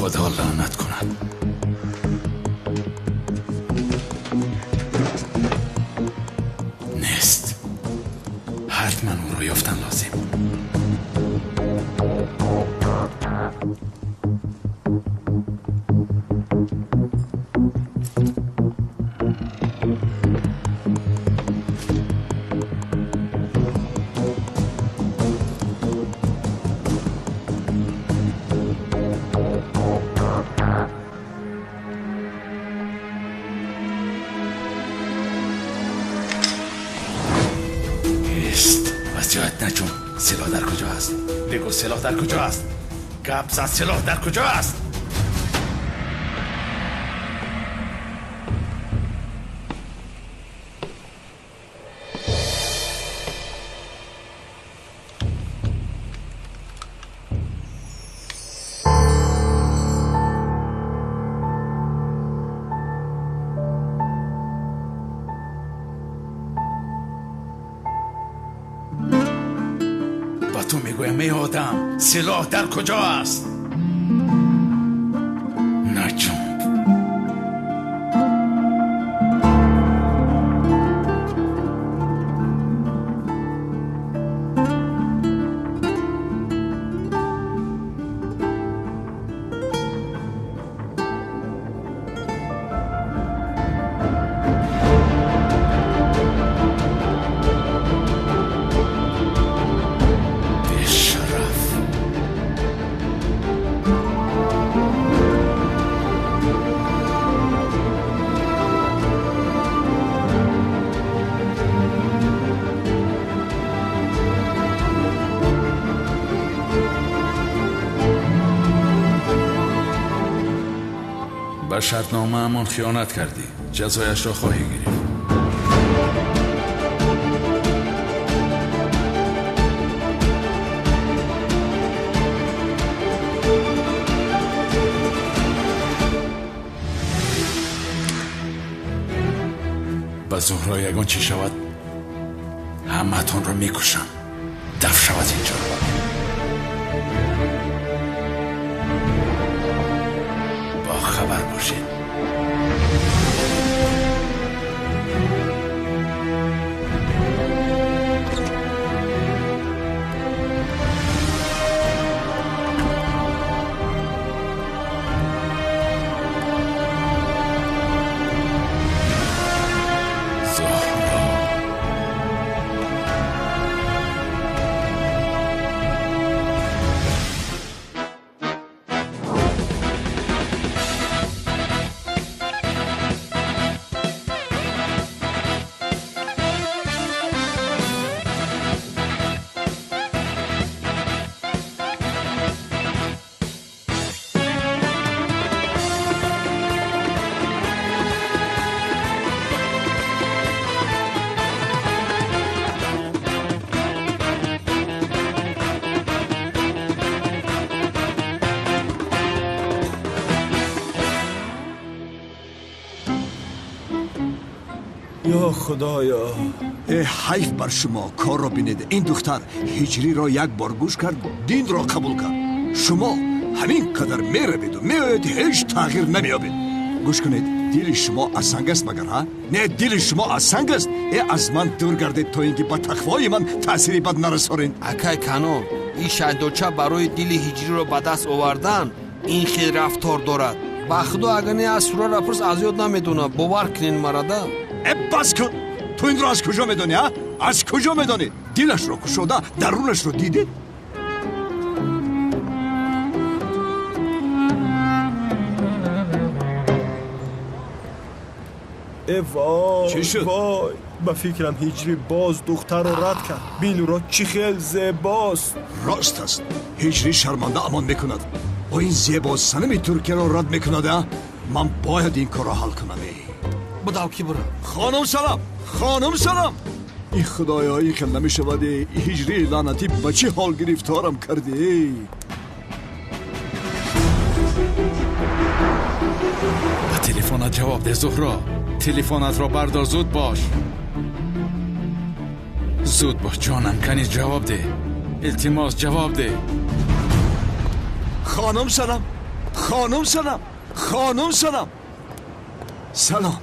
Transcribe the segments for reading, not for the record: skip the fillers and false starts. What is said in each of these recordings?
خدا لعنت کند. نیست. حتما او را یافتن لازم. وسیعت نجوم، سلاح در کجا است؟ بگو سلاح در کجا است؟ گپ زد، سلاح در کجا است؟ تو میگویم ای آدم، سلاح در کجا است؟ نجوم. به شرطنامه امان خیانت کردی، جزایش را خواهی گرفت. به زهرا یگان چی شود؟ همه تان را میکشم. دفع شود اینجا. خبر باشید. یا خدایا، حیف بر شما. کار را بینید. این دختر هجری را یک بار گوش کرد، دین را قبول کرد. شما همین قدر میروید و میآید، هیچ تغییر نمیابید. گوش کنید، دل شما از سنگ است مگر ها؟ نه، دل شما از سنگ است. از من دور گردید تا اینکه با تقوای من تأثیری بد نرسانید. اکای کانون، این شهدوچه برای دل هجری را به دست آوردن این خیلی رفتار دارد. با خدا اگر نه از سورا را پرس از یاد نمیدونه. باور کنین مرده. بس کن. تو این رو از کجا میدانی ها؟ از کجا میدانی؟ دلش رو کشوده، درونش رو دیدی؟ وای چی شد؟ وای، با فکرم هجری باز دختر رو رد کرد. بین را چی خیل زیباست. راست است، هجری شرمنده امان میکند. با این زیبا سنمی ترکیه رو رد میکند. من باید این کار را حل کنم. بداو کی برو. خانم سلام، خانم سلام. ای خدایا، این خیل نمیشود. هجری لعنتی به چه حال گرفتارم کردی؟ به تلفنت جواب ده زهرا. تلفنت را بردار، زود باش. زود باش جانم، کنیز جواب ده. التماس جواب ده. خانم سلام، خانم سلام. سلام.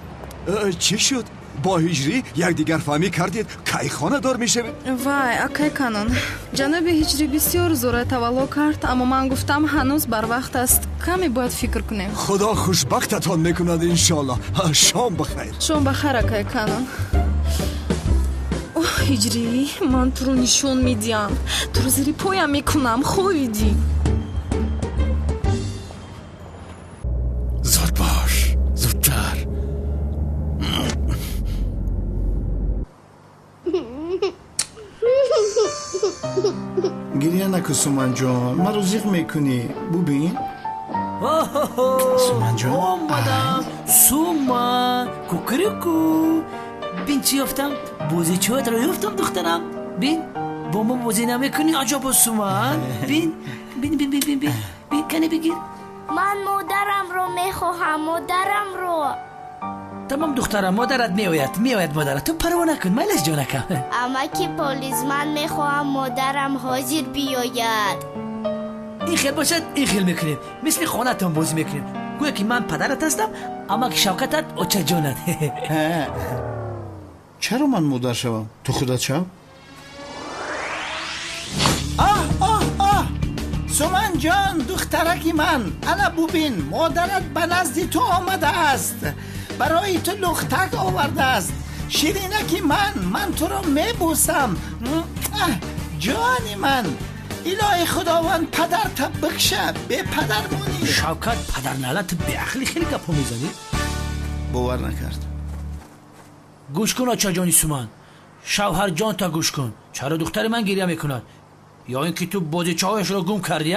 چی شد؟ با هجری یکدیگر فهمی کردید کی خانه دار میشوید؟ вай акай канон ҷаноби ҳиҷрӣ бисёр зора тавалло кард аммо ман гуфтам ҳанӯз барвақт аст каме бояд фикр кунем خدا خوشبختتان میکند انشالله. شام بخیر. шом бахайр акай канон ҳиҷрӣ ман туро нишон медиҳам туро зери поям мекунам ховиди زود باش زودتر. گریه نکن سومن جان مرا زیغ میکنی ببین سومن جان اومدم سومن کوکریکو بین چی یافتم بوزی چوت رو یافتم دخترم بین با ما بوزی نمیکنی عجب سومن بین کنی بگیر من مادرم رو میخواهم مادرم رو تمام دخترم مادرت میآید مادرت تو پروا نکن مالش جانکم اما که پلیس من میخواهم مادرم حاضر بیاید این خیل باشد این خیل میکنیم مثل خانتون بازی میکنیم گویا که من پدرت هستم اما که شوکتت اوچه جانت چرا من مادر شوم تو خودت شو سومن جان دخترکی من انا ببین مادرت به نزد تو آمده است برای تو لختک آورده است شیرینکی من تو رو میبوسم جانی من الهی خداوند پدرت بخشه به پدر مونی شوکت پدر نالت به عقلی خیلی گپا میزنی باور نکرد گوش کن آچا جانی سومن شوهر جان تا گوش کن چرا دختر من گریه میکند یا اینکه تو بازیچه هایش رو گم کردی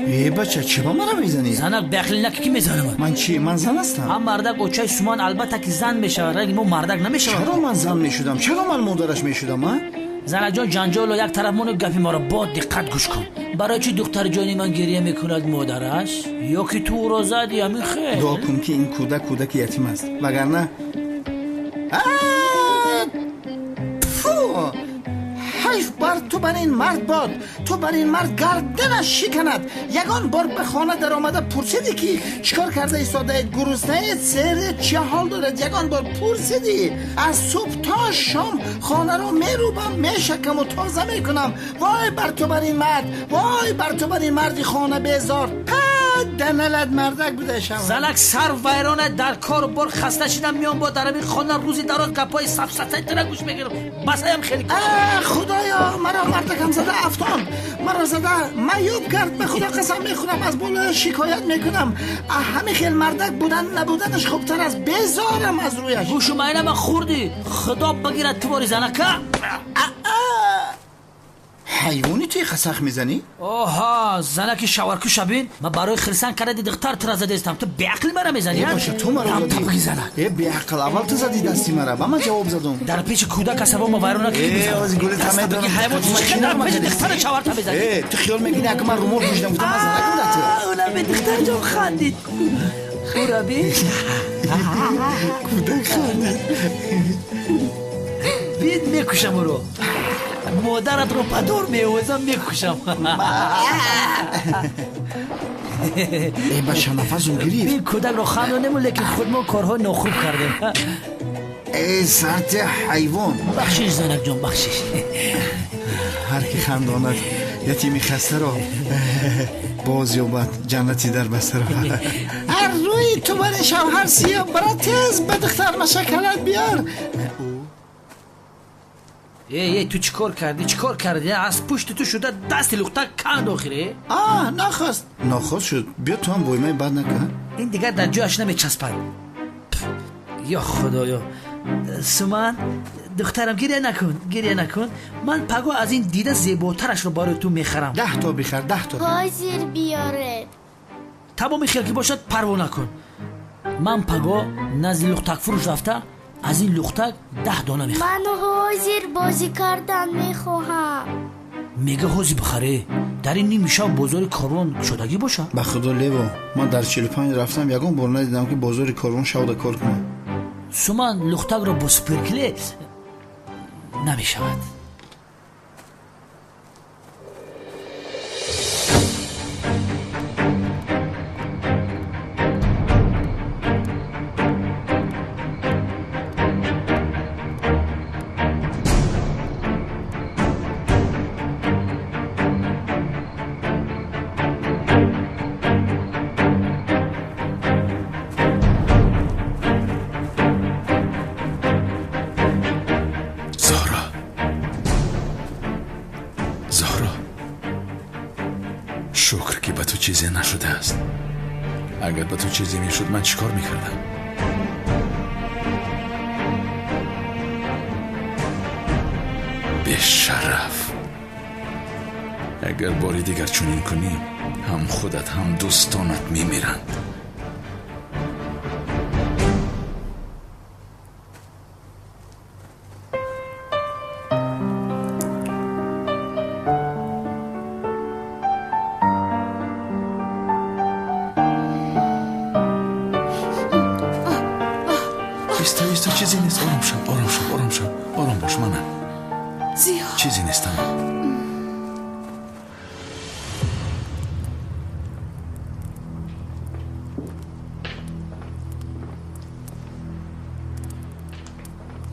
ای بچه چی با مرا میزنی؟ زنک به عقلی نکی که میزنم من چی؟ من زن هستم هم مردک اوچای سومن البته که زن میشه رنگ ما مردک نمیشه چرا من زن میشدم؟ چرا من مادرش میشدم؟ زنک جان جنجال و یک طرف منو گپی ما رو با دقت گوش کن برای چی دختر جانی من گریه میکند مادرش یا که تو رو زدی همین خیلی دعا کن که این کودک یتیم است وگرنه حیف بر تو بر این مرد باد تو بر این مرد گردنش شکند یگان بار به خانه در آمده پرسیدی که چیکار کرده ایستاده گرسنه سر چه حال دارد یگان بار پرسیدی از صبح تا شام خانه رو میروبم میشکم و تازه میکنم وای بر تو بر این مرد وای بر تو بر این مردی خانه بیزار دنلت مردک بوده شما زنک سر ویرانه در کار بار خسته شدم میام با درمی خانه روزی دراز گپای سفسطه تره گوش میگیرم بس هم خیلی خدایا مرا مردکم زده افتان مرا زده معیوب کرد به خدا قسم میخونم از بالا شکایت میکنم همه خیل مردک بودن نبودنش خوبتر از بزارم از رویش گوشو من خوردی خدا بگیرد تو باری زنکه حیوانی توی خسخ میزنی؟ آها زنک شاورکو شبین من برای خرسان کرده دختر تر زده استم تو بیعقل مرا میزنی باشه تو مرا زدی زنک بیعقل اول تو زدی دستی مرا با من جواب زدم در پیش کودک عصبا ما ویرانه کی میزنم از گل تمه دارم حیوان در پیش دختر شاورتا میزنی تو خیال میگی که من رومور میشدم گفتم من زنک بودم اونا به دختر جان خندید خورا بی کودک خندید بید میکشم رو مادرت رو پدور میوزم میکشم ای بچه نفسم گریفت این کودک رو خاندانیم لیکن خود ما کارها ناخوب کردیم ای سرت حیوان بخشش زنک جان بخشش هر کی خنداند یتیمی خسته را باز یابد جنتی در بسته را هر روی تو بر شوهر سیاه برا تیز به دختر مشکلت بیار ای تو چیکار کردی از پشت تو شده دست لختک کند آخره ناخواست شد بیا تو هم بایمه بد نکن این دیگر در جایش نمیچسبد یا خدایا سومن دخترم گریه نکن من پگو از این دیده زیباترش رو برای تو میخرم 10 تا بخر 10 تا حاضر بیارد تمام خیلی باشد پروا نکن من پگو نزد لختک فروش رفته از این لختک 10 دانه میخوام من حاضر بازی کردن میخواهم میگه حاضر بخره در این نیم شب بازار کاروان شدگی باشه به خدا لیوا من در 45 رفتم یگان بار ندیدم که بازار کاروان شود کار کنم سومن لختک را با سپرکله نمیشود شکر که به تو چیزی نشده است. اگر به تو چیزی میشد من چیکار میکردم؟ به شرف. اگر باری دیگر چنین کنی هم خودت هم دوستانت میمیرند. ایستا چیزی نیست. آرام شو. آرام باش منم. زیا چیزی نیستم.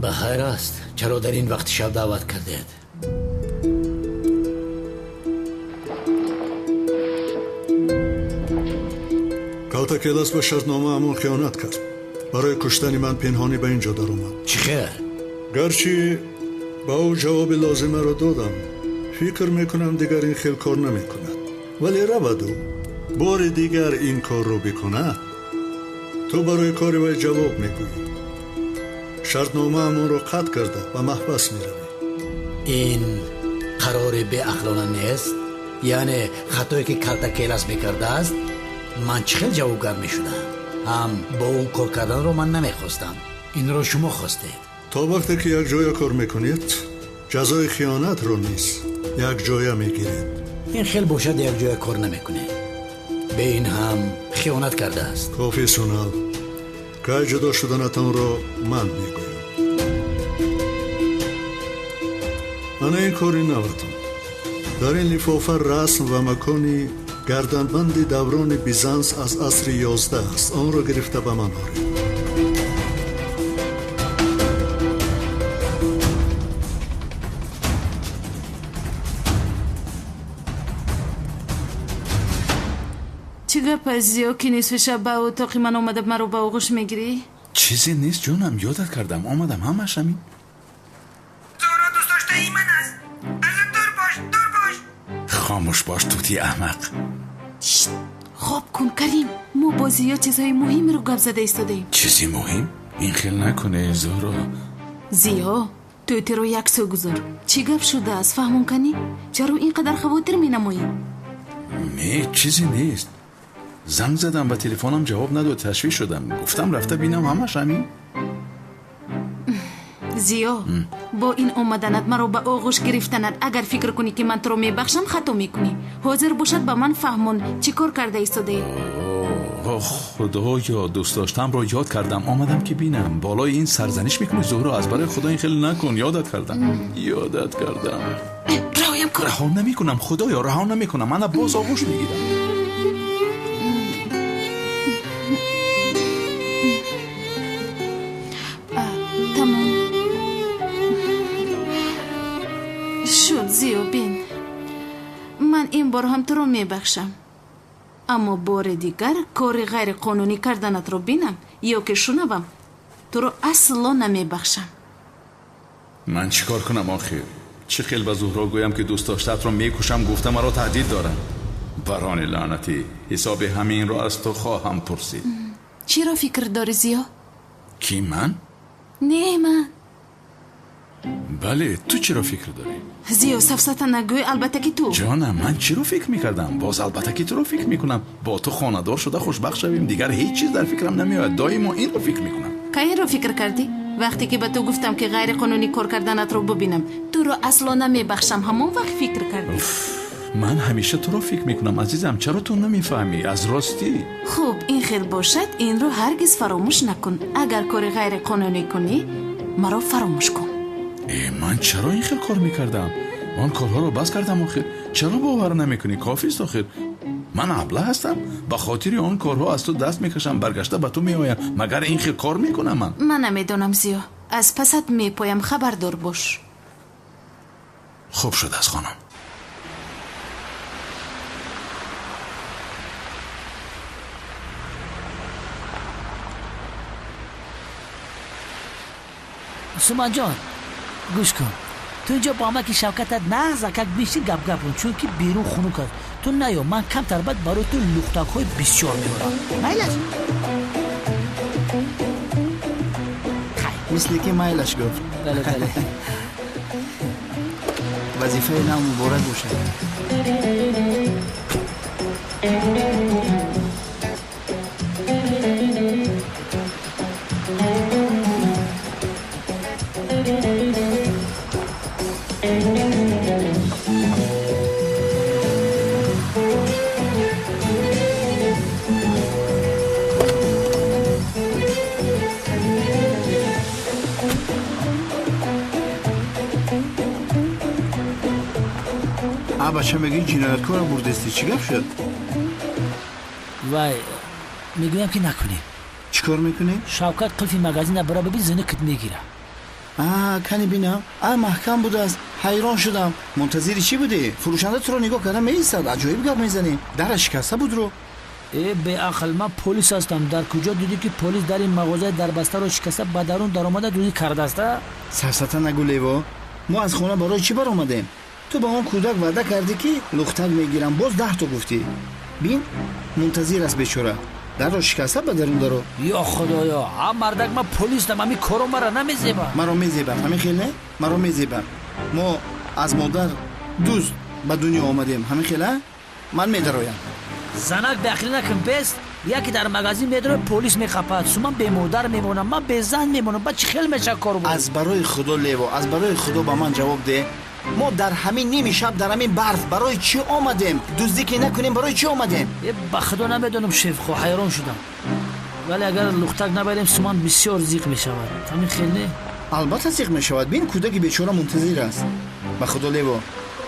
بخیر است. چرا در این وقت شب دعوت کردید؟ کالتاکیلاس به شرطنامه همون خیانت کرد. برای کشتن من پنهانی به اینجا در اومد. چی خیر؟ گرچه با او جواب لازمه رو دادم، فکر میکنم دیگر این خیل کار نمیکند. ولی رود او بار دیگر این کار رو بکنه، تو برای کار وی جواب میگویی. شرطنامه همون رو قطع کرده و محبس میروی. این قرار به اخلاقی نیست؟ یعنی خطایی که کالتاکیلاس میکرده است من چه خیلی جوابگر میشدم. هم با اون کار کردن رو من نمیخواستم، این رو شما خواستید. تا وقتی که یک جای کار میکنید جزای خیانت رو نیست، یک جای میگیرید. این خیلی باشد یک جای کار نمیکنه، به این هم خیانت کرده است. کافی سونال که جدا شدنتان رو من میگویم. من این کاری نوتم. در این لفافه رسم و مکانی گردنبند دوران بیزانس از عصر 11 است. آن را گرفته به من آرید. چی گپ است زیا که نصف شب به اتاقی من آمده مرا به آغوش میگیری؟ چیزی نیست جونم، یادت کردم آمدم همش همین. زهرا دوست داشته ای من است. از دور باش. خاموش باش توتی احمق. خواب کن کریم، ما با زیا چیزهای مهمی رو گپ زده ایستادیم. چیزی مهم؟ این خیل نکنه زهرا. زیا توتی رو یک سو گذار. چی گپ شده است فهمون کنی؟ چرا اینقدر خواطر می نمایی؟ چیزی نیست. زنگ زدم و تلفنم جواب نداد، تشویش شدم. گفتم رفته بینم همش همین. زیا با این اومدنت مرا به آغوش گرفتنت اگر فکر کنی که من تو رو میبخشم خطا میکنی. حاضر باشد به من فهمون چی کار کرده ایستاده. خدایا دوست داشتم را یاد کردم، آمدم که بینم. بالای این سرزنش میکنی زهرا، از برای خدا این خیلی نکن. یادت کردم. رهایم کن. رها نمیکنم خدایا، رها نمیکنم. من باز آغوش میگیرم. زیو بین، من این بار هم تو رو میبخشم، اما بار دیگر کار غیر قانونی کردنت رو بینم یا که شنوم تو رو اصلا نمیبخشم. من چیکار کنم آخر؟ چه خیل به زهرا گویم که دوست داشتت رو میکشم؟ گفته مرا تهدید دارم. بران لعنتی، حساب همین رو از تو خواهم پرسید. چی را فکر داری زیا؟ کی من؟ نه من. بله تو چی رو فکر داری؟ زیا سفسطه نگوی، البته که تو. جانم من چی رو فکر میکردم؟ باز البته که تو رو فکر میکنم. با تو خانه‌دار شده خوشبخت شویم، دیگر هیچ چیز در فکرم نمیاد. دائما این رو فکر میکنم. که این رو فکر کردی؟ وقتی که به تو گفتم که غیر قانونی کار کردنت رو ببینم تو رو اصلا نمیبخشم، همون وقت فکر کردی. من همیشه تو رو فکر میکنم عزیزم، چرا تو نمیفهمی؟ از راستی. خوب این خیل باشد این رو هرگز فراموش نکن. اگر کار غیر قانونی کنی مرا فراموش کن. من چرا این خیل کار میکردم؟ من کارها رو بس کردم آخر. چرا باور نمیکنی؟ کافیست آخر. من ابله هستم، به خاطر آن کارها از تو دست میکشم، برگشته به تو میآیم. مگر این خیل کار میکنم من نمیدونم زیا، از پست میپایم، خبردار باش. خوب شد از خانم. سومن جان گوش کن، تو اینجا با ما که شوکتت نه زکک بیشی گپ گپون چون که بیرون خنک است. تو نیا من کمتر بعد برای تو لختک های بسیار میارم. مایلش مثل که مایلش گفت. بله بله. وظیفه نام مبارک باشه. بچه میگی جنایتکار بردستی چی گفت شد؟ وای میگویم که نکنی. چیکار میکنی؟ شوکت قلفی مغازین برای ببین زنه کت میگیره. کنی بینم محکم بود از حیران شدم. منتظری چی بودی؟ فروشنده تو رو نگاه کردم میایستاد عجایب گپ میزنی. در شکسته بود رو. به عقل من پلیس هستم. در کجا دیدی که پلیس در این مغازه در بسته رو شکسته به درون در اومده دونی کرده است؟ سرسته نگو لیوا. ما از خونه برای چی بر اومدیم؟ تو با اون کودک وعده کردی که لختک میگیرم باز 10 تا گفتی. بین منتظر است بیچاره. در رو شکسته به درون درو. یا خدایا مردک من پلیس دم همین کارو مرا نمیزیبه. مرا میزیبه همین خیلی نه؟ مرا میزیبه. ما از مادر دوست به دنیا آمدیم همین خیلی من میدرایم. زنک داخل نکن بس. یکی در مغازه میدره پلیس میخپاد. سو من به مادر میمونم من به زن میمونم بعد چی خیلی میشه کارو بود. از برای خدا لیوا از برای خدا به من جواب ده. ما در همین نیمه شب در همین برف برای چی آمدیم؟ دزدی که نکنیم برای چی آمدیم؟ به خدا نمیدونم شیف خو حیران شدم. ولی اگر لختک نبریم سومان بسیار زیق میشود. همین خیلی البته زیق میشود. بین کودک بیچاره منتظر است. به خدا لیوا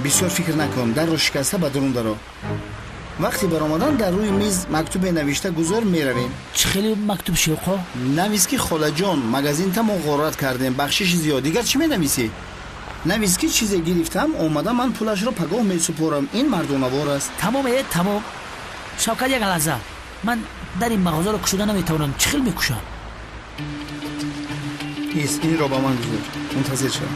بسیار فکر نکن. در رو شکسته به درون درو. وقتی برآمدن در روی میز مکتوب نوشته گذار میرویم. چه خیلی مکتوب شیخ خو؟ نویس که خاله جان مغازین تا ما غارت کردیم بخشش زیاد. دیگر چی مینویسی؟ نویس که چیزی گرفتم اومدم من پولش رو پگاه میسپارم. این مردانه‌وار است. تمام. شوکت یک لحظه من در این مغازه رو کشوده نمیتونم. چه خیلی میکشم؟ این رو با من گذار. منتظر شدم.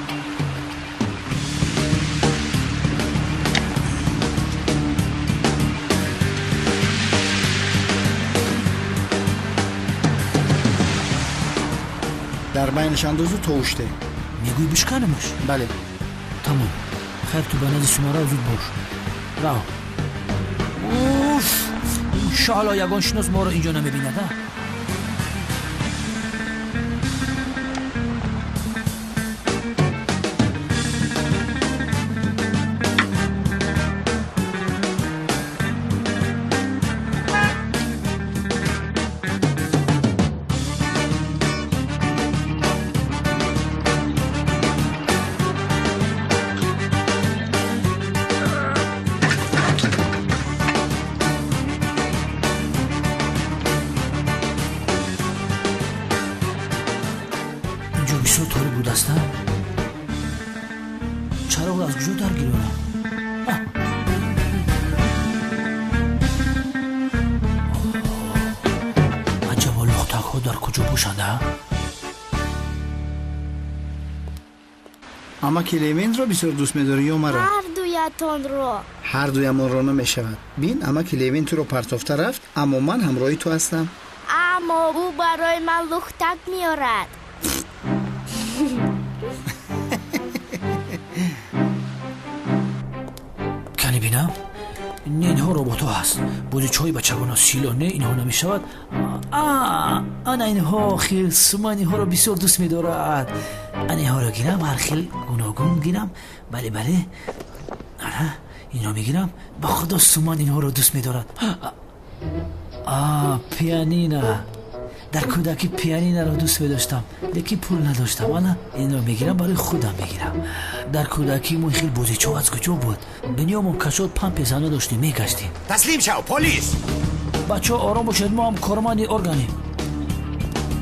در بینش اندازو توشته. میگوی بشکنمش؟ بله. تمام. خیر تو بنازی سماره زود باش. راه. اوف. انشاءالله یگان شناس ما رو اینجا نمیبینه ده. چراغ از کجا در گیرونم؟ عجبا لختک ها در کجا باشنده؟ اما کلیوین رو بسیار دوست می‌داری یا مرا؟ هر دویتان رو. هر دویمان رو نمی‌شود. بین اما کلیوین تو رو پرتافته رفت اما من همراهی تو هستم. اما او برای من لختک میارد. کنی بینم؟ اینها رابطه هست. بوده چای بچگان سیلانه اینها نمیشود. آن اینها خیلی سمان اینها رو بسیار دوست می‌دارد. اینها رو گیرم هر خیلی گوناگون گیرم. بله اینها میگیرم. با خدا سمان اینها رو دوست می‌دارد. پیانینا. در کودکی پیانینا رو دوست می‌داشتم لیکن پول نداشتم. الان این رو میگیرم برای خودم میگیرم. در کودکی ما خیلی بازیچو از کجا بود. بنیامون کشات پمپ زنه داشتیم میگشتیم. تسلیم شو پلیس. بچه‌ها آرام باشید ما هم کارمند ارگانیم.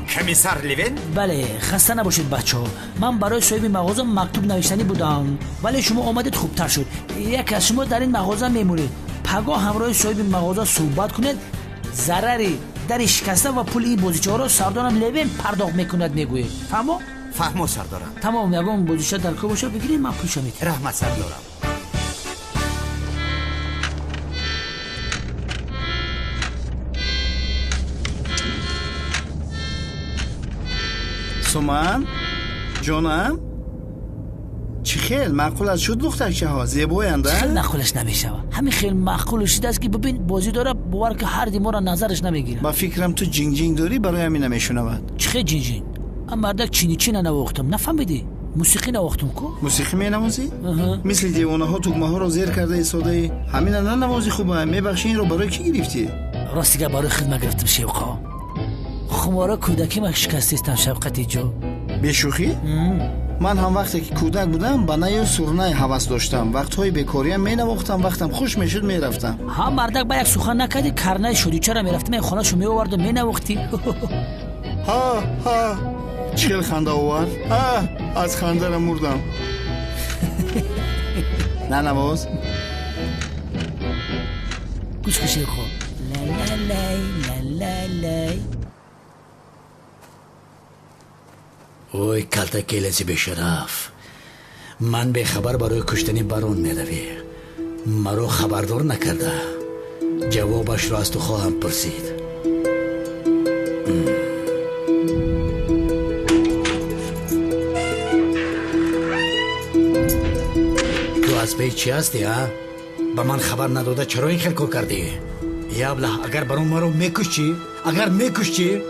کمیسر لیوین؟ بله خسته نباشید بچه‌ها. من برای صاحب مغازه مکتوب نوشتنی بودم ولی شما آمدید خوبتر شد. یک از شما در این مغازه میمونید. پگاه همراه صاحب مغازه صحبت کنید. ضرری در شکسته و پول این بازیچه‌ها رو سردان لیوین پرداخت میکند میگوید. فهمو سردارم. تمام یگان بازیشا در که باشه بگیریم من پولشو میتونم. رحمت سردارم. سومن جانم چی خیل معقول از شد دخترچه ها زیباینده خیلی نخولش نمیشه همین خیلی معقول شده است که ببین بازی داره باور که هر دی ما را نظرش نمیگیره. با فکرم تو جینگ جینگ داری برای همین نمیشنود. چه جینگ جینگ؟ اما مردک چینی چینه نواختم نفهمیدی؟ موسیقی نواختم کو؟ موسیقی می نوازی؟ مثل دیوانه ها توگمه ها رو زیر کرده ایستاده همین نه نوازی خوبه میبخشی این رو برای کی گرفتی؟ راستی که برای خدمت گرفتم شوقا. خماره کودکی من شکستیستم شوقتی جو. بیشوخی؟ من هم وقتی که کودک بودم با نای سرنای حواس داشتم وقتهای بیکاریم می نواختم وقتم خوش میشد میرفتم. ها مردک با یک سخن نکردی کرنای شدی چرا میرفتم این خانه شو میآورد و می نواختی. ها چیل خنده آورد از خنده را مردم. نه نواز گوش کشی خوب لا لا لا لا لا. اوی کلتا کیلسی به شرف من به خبر برای کشتنی بارون میروی مرا خبردار نکرده جوابش را از تو خواهم پرسید. تو از پی چی هستی ها؟ با من خبر نداده چرا این خیل کار کردی؟ یا ابله اگر برون مرا میکشی اگر میکشی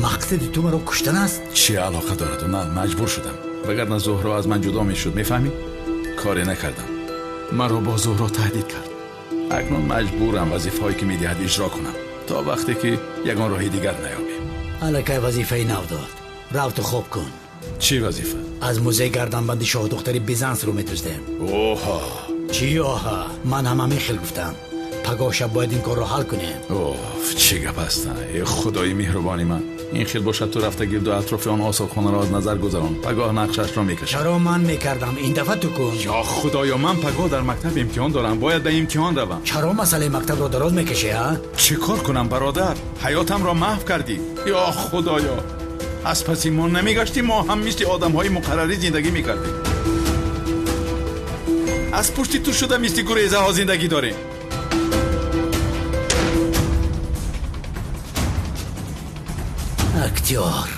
مقصد تو مرا کشتن است؟ چی علاقه دارد؟ من مجبور شدم وگرنه زهرا از من جدا میشد میفهمی؟ کاری نکردم مرا با زهرا تهدید کرد اکنون مجبورم وظیفه هایی که میدهد اجرا کنم تا وقتی که یگان راه دیگر نیابیم. الکه وظیفه نو داد رفت خوب کن. چی وظیفه؟ از موزه گردنبندی شاه دختری بیزانس رو میدوزدیم. اوها چی آها؟ من هم همین خیل گفتم پگاه شب باید این کار رو حل کنیم. اوف چی گپ هستن ای خدای مهربانی من این خیل باشد تو رفته گرد و اطراف آن آسابخانه را از نظر گذران پگاه نقشش را میکشم. چرا من میکردم این دفعه تو کن. یا خدایا من پگاه در مکتب امتحان دارم باید به امتحان روم. چرا مسئله مکتب را دراز میکشی ها؟ چی کار کنم برادر حیاتم را محو کردی. یا خدایا از پسی ما نمیگشتی ما هم مثل آدم های مقرری زندگی میکردیم از پشتی تو شده مثل گریزه ها زندگی داریم. اکتیار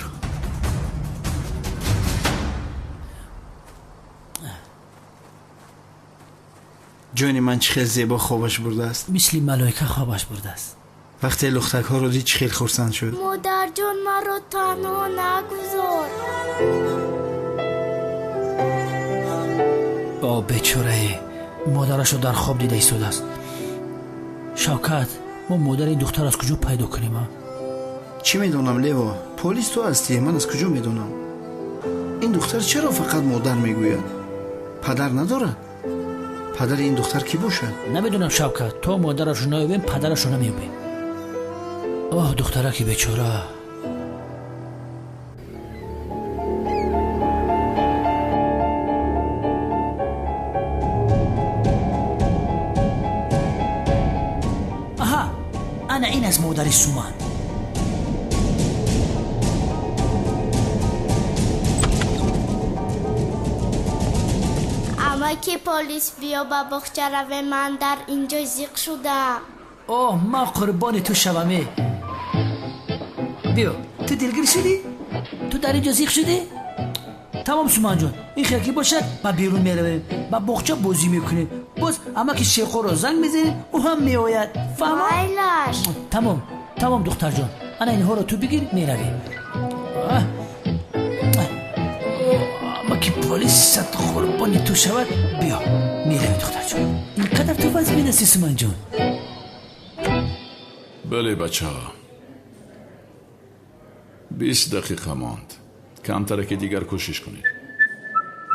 جونی من چه خیلی زیبا خوابش برده است مثل ملائکه خوابش برده است. وقتی لختک ها رو دید چه خیلی خرسند شد. مادر جان مرا تنها نگذار. با بیچاره مادرش رو در خواب دیده ایستاده است. شوکت ما مادر این دختر از کجا پیدا کنیم ها؟ چی میدونم لیوا پلیس تو هستی من از کجا میدونم. این دختر چرا فقط مادر میگوید پدر ندارد؟ پدر این دختر کی باشد؟ نمیدونم شوکت تو مادرش رو نمیبین پدرش رو نمیبین. اوه دختره که بیچاره. آها انا این از مادر سومن. اما که پلیس بیا با باغچه روه من در اینجا زیق شدم. اوه ما قربان تو شومه. بیا تو دلگیر شدی؟ تو در اینجا زیق شدی؟ تمام سومن جان این خیلی باشد ما بیرون میرویم با باغچه بازی میکنیم باز اما که شیخو رو زنگ میزنیم او هم میآید فهمم؟ ویلش تمام دختر جان انا اینها رو تو بگیر میرویم. اما که پلیس صد قربانی تو شود بیا میرویم دختر جان. اینقدر تو باز مینسی سومن جان. بله بچه ها 20 دقیقه ماند کمتره که دیگر کوشش کنید.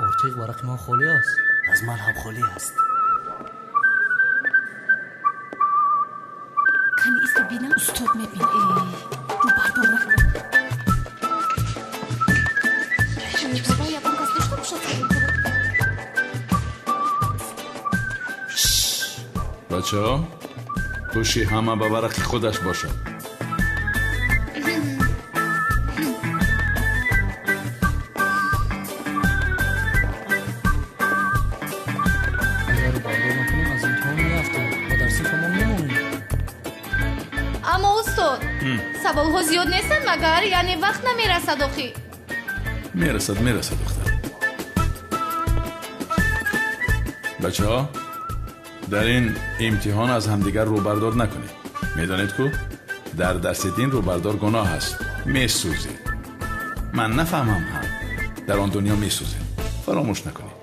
ارتیق ورق ما خالی است از من هم خالی است. کنی ایستا بینم استاد میبین رو بردار نکن. بابا یا بانگاز داشته باشد. بچه ها گوشی همه به ورق خودش باشد. استاد سوال ها زیاد نیستن مگر یعنی وقت نمیرسد آخی میرسد دختر. بچه ها در این امتحان از همدیگر روبردار نکنید. میدانید که در درس دین روبردار گناه است. میسوزید. من نفهمم هم در آن دنیا میسوزید. فراموش نکنید.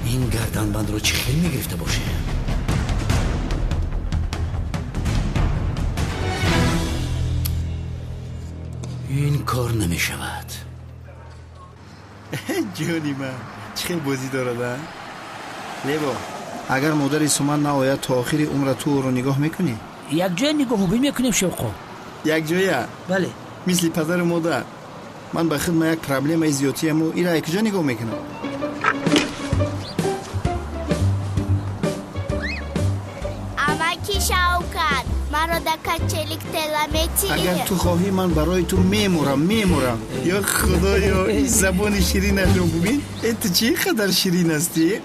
این گردنبند رو چه خیلی میگرفته باشه؟ این کار نمیشود. جونی من چه خیلی بازی دارد. لیبا اگر مادر سومن ناید تا آخر عمر تو رو نگاه میکنی؟ یک جای نگاه میکنیم شوقا. یک جایی؟ بله. مثل پدر مادر. من به خود یک پرابلم زیادی امو ایرا یک جا نگاه میکنم. اماکی شوکت مرا دکت چلیک تلمیتی. اگر تو خواهی من برای تو میمورم. یا خدایا این زبان شیرینش رو ببین. تو چی قدر شیرین هستی؟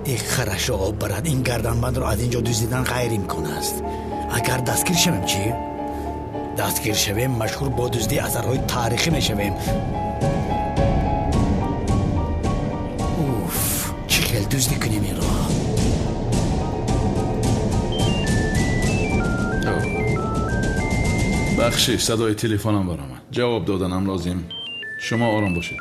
یک خرش آب برد. این گردنبند رو از اینجا دزدیدن غیر امکان است. اگر دستگیر شویم چی؟ دستگیر شویم مشهور با دزدی اثرهای تاریخی میشویم. اوف چه خیلی دزدی کنیم این را. بخشش صدای تلفنم برام جواب دادنم لازم. شما آرام باشید.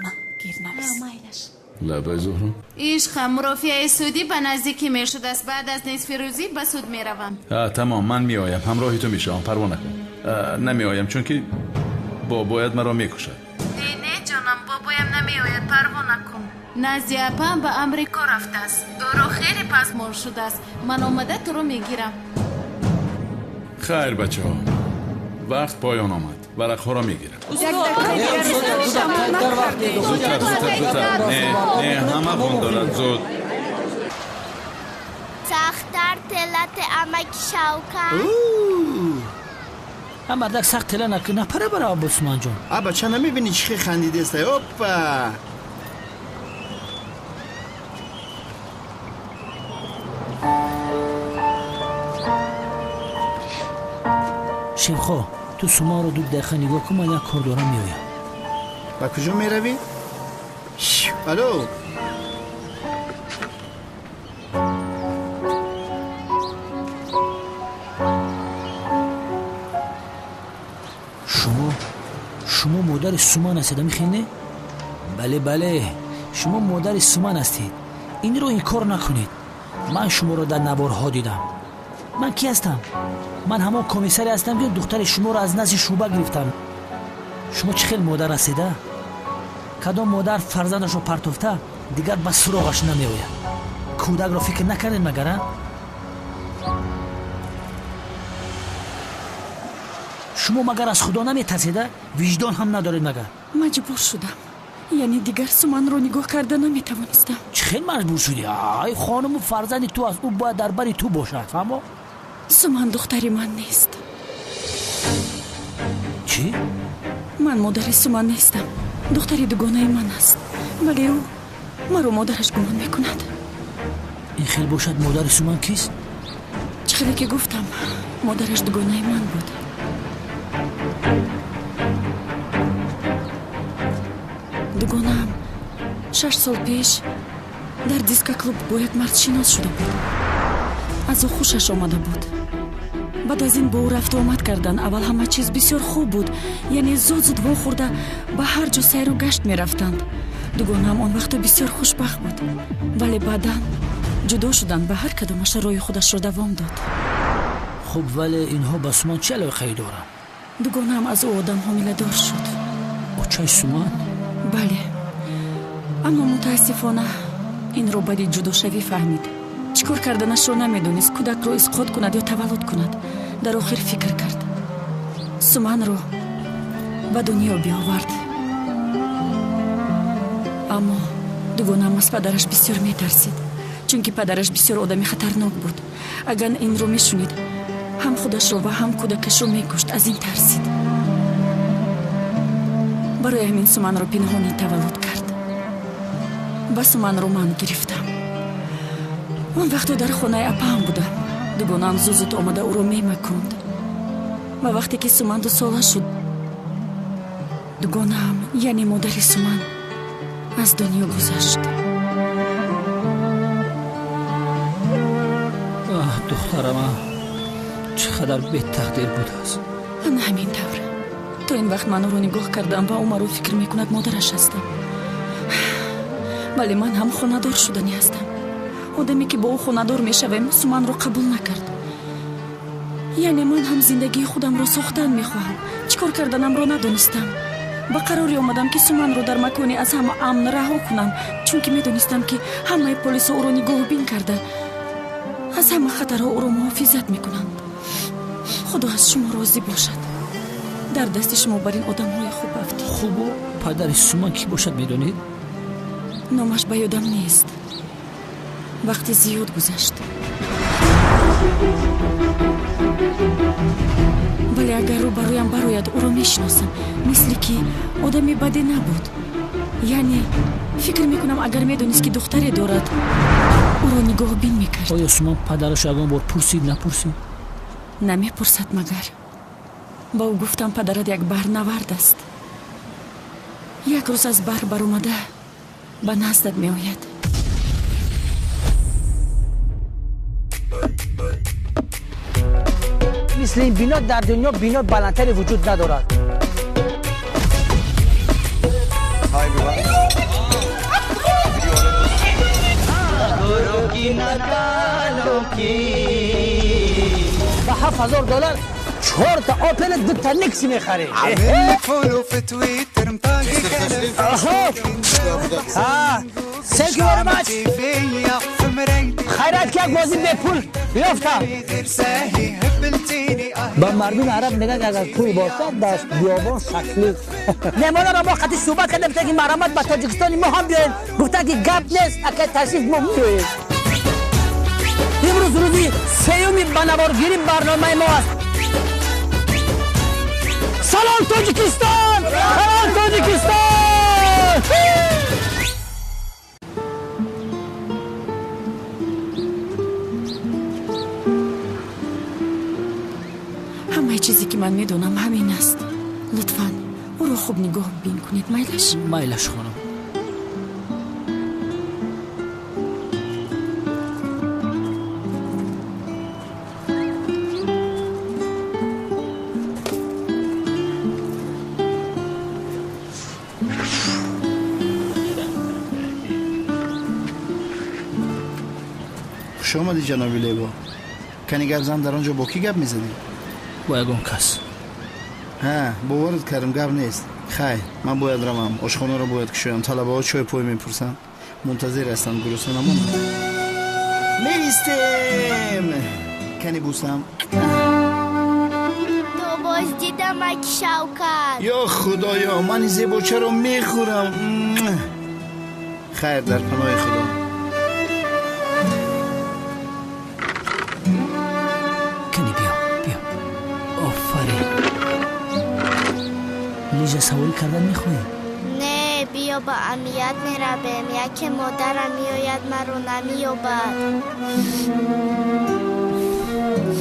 ما گیر نمیست. لبای زهرا عشق مرافعه سودی به نزدیکی می شده است. بعد از نصف روزی به سود می روم. تمام من می آیم. همراهی تو می شوم. پروا نکن. نمی آیم چون که باید مرا می کشد. نه جانم بابایم نمی آید. پروا نکن. نزدی اپم به امریکا رفته است. او را خیلی پسمال شده است. من آمده تو رو می گیرم. خیر بچه ها وقت پایان آمد. ورقها را می گیرم. زودتر. نه همه خون دارد. زود سختر تلت اماکی شوکت. هم بردک سخت تله نکنه پره برای آب عثمان جان. بچه نمیبینی چه خندیده است؟ اوپا شیخا تو سوما رو دود دقیقه نگاه کن. من یک کار دارم میایم. با کجا میروی؟ الو شما مادر سومان هستید میخینه؟ بله شما مادر سومان هستید. این رو این کار نکنید. من شما رو در نوارها دیدم. من کی هستم؟ من همون کمیسری هستم که دختر شما رو از نزد شوبه گرفتم. شما چه خیلی مادر هستید؟ کدام مادر فرزندش رو پرتوفته دیگر به سراغش نمیآید. کودک رو فکر نکردین مگر؟ شما مگر از خدا نمیترسیده؟ وجدان هم ندارید مگر؟ مجبور شدم. یعنی دیگر سومن رو نگاه کرده نمیتوانستم. چه خیلی مجبور شدی؟ ای خانم فرزند تو از او باید در بری تو باشد. فهمو؟ سومن دختری من نیست. چی؟ من مادر سومن نیستم. دختری دوگانه من است. ولی او مرا مادرش گمان میکند. این خیلی باشد مادر سومن کیست؟ چقدر که گفتم مادرش دوگانه من بود. دوگانم 6 سال پیش در دیسکا کلوب با یک مرد شناس شده بود. از او خوشش آمده بود. بعد از این با او رفت و آمد کردن. اول همه چیز بسیار خوب بود. یعنی زود واخورده به هر جا سیر و گشت می رفتند. دوگانم آن وقت بسیار خوشبخت بود. ولی بعداً جدا شدن به هر کدامش روی خودش رو دوام داد. خب ولی اینها با سومان چه علاقه‌ای دارن؟ دوگانه هم از او آدم حامله دار شد. بچه سومان؟ بله، اما متاسفانه این رو بعد جدا شوی فهمید. چیکار کردنش رو نمیدونست، کودک رو اسقاط کند یا تولد کند. در آخر فکر کرد سومان رو به دنیا بیاورد. اما دوگانه هم از پدرش بسیار میترسید، چون که پدرش بسیار آدمی خطرناک بود. اگر این رو میشنید هم خودش رو و هم کودکش رو میکشت. از این ترسید. برای همین سومان رو پنهانی تولد کرد. با سومان رو من گرفتم. اون وقت در خانه اپام بودم. دوگانه هم زود آمده او رو میمکند. و وقتی که سومان 2 ساله شد، دوگانه هم یعنی مادر سومان از دنیا گذشت. دخترم چقدر بد تقدیر بود است. همین طور تا این وقت من رو نگاه کردم و او مرا فکر میکند مادرش هستم. ولی من هم خانه‌دار شدنی هستم. آدمی که با او خانه‌دار میشوم سومان رو قبول نکرد. یعنی من هم زندگی خودم رو ساختن میخواهم. چیکار کردنم رو ندونستم. با قراری آمدم که سومان رو در مکانی از همه امن رها کنم، چون که میدونستم که همه پلیس او رو نگاه بین کرده، از همه خطرها او رو محافظت میکنند. خدا از شما راضی باشد. در دست شما بر این آدم های خوب افتید. خوب و پدر سومان کی باشد میدونید؟ نامش به یادم نیست. وقتی زیاد گذشت. ولی اگر رو برایم براید او رو میشناسم، مثل که آدمی بدی نبود. یعنی فکر میکنم اگر میدونست که دختری دارد او رو نگاه بین میکرد. آیا سومان پدرش اگرم بار پرسید نپرسید؟ نمیپرسد مگر. با او گفتم پدرت یک برنورد است. یک روز از بر اومده به نزدت می آید. مثل این بنا در دنیا بنا بلندتری وجود ندارد. به $7,000 4 تا آپل 2 تا نکسی میخری. Thank you very much. خیرات که یک بازی به پول بیافتم. با مردم عرب نگاه که اگر پول باشد دست بیابان شکلی. نمانه را ما خطی صحبت کردم که مرامت با تاجیکستانی ما هم بیاین. گفتن که گپ نیست اگر تشریف ما بیاین. امروز روزی سیومی بنوارگیری برنامه ما است. سلام تاجیکستان! سلام تاجیکستان! همه چیزی که من میدونم همین است. لطفاً او رو خوب نگاه بین کنید. میلش خانم. خوش آمدی جنابی لیبا. کنی گپ زن در آنجا با کی گپ میزنی؟ با یگان کس. ها باورت کردم گپ نیست. خیر من باید روم. آشخانه رو باید کشویم. طلبه ها چای پای میپرسن. منتظر هستن گرسنه نمون. میستیم. کنی بوسم. تو باز دیدم اکی شوکت. یا خدایا من زیباچه رو میخورم. خیر در پناه خدا. لیجه سواری کردن میخوایی؟ نه بیا با امیت میرویم. یکی مادرم میآید من رو نمیابد.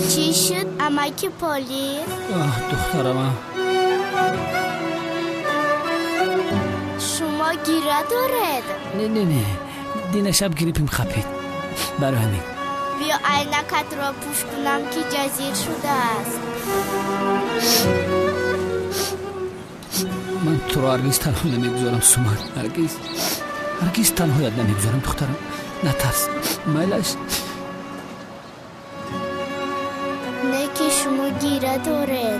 چی شد امکی پلیس؟ دخترم شما گیره دارد؟ نه دین شب گریپیم خپید. برای همین بیا عینکت را پوش کنم که جزیر شده است. من تو رو هرگز تنها نمیگذارم سومان. هرگز تنهایت نمیگذارم دخترم. نترس مایلش نه که شما گیره دارد.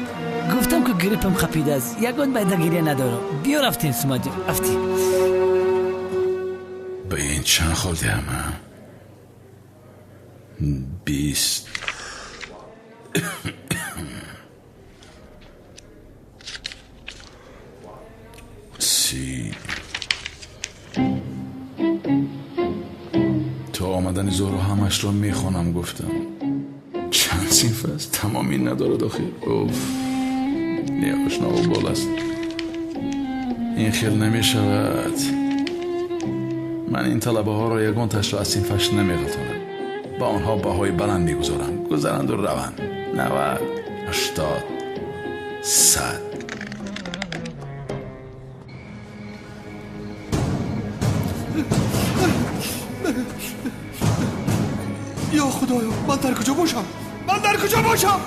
گفتم که گریپم خپیده است یگان باید گیره نداره. بیا رفتیم سوما جان رفتیم. به این چند خورده همه 20 30 تا آمدن زهرا همش را میخونم. گفتم چند صنف است تمامی نداره داخل. اوف یه آشنا و بال است. این خیل نمیشود. من این طلبه ها را یگان تش را از صنفش نمیغلطانم. با آنها بهای بلند میگذارم. گذرند و روند 90 80 100. یا خدایا من در کجا باشم؟ من در کجا باشم؟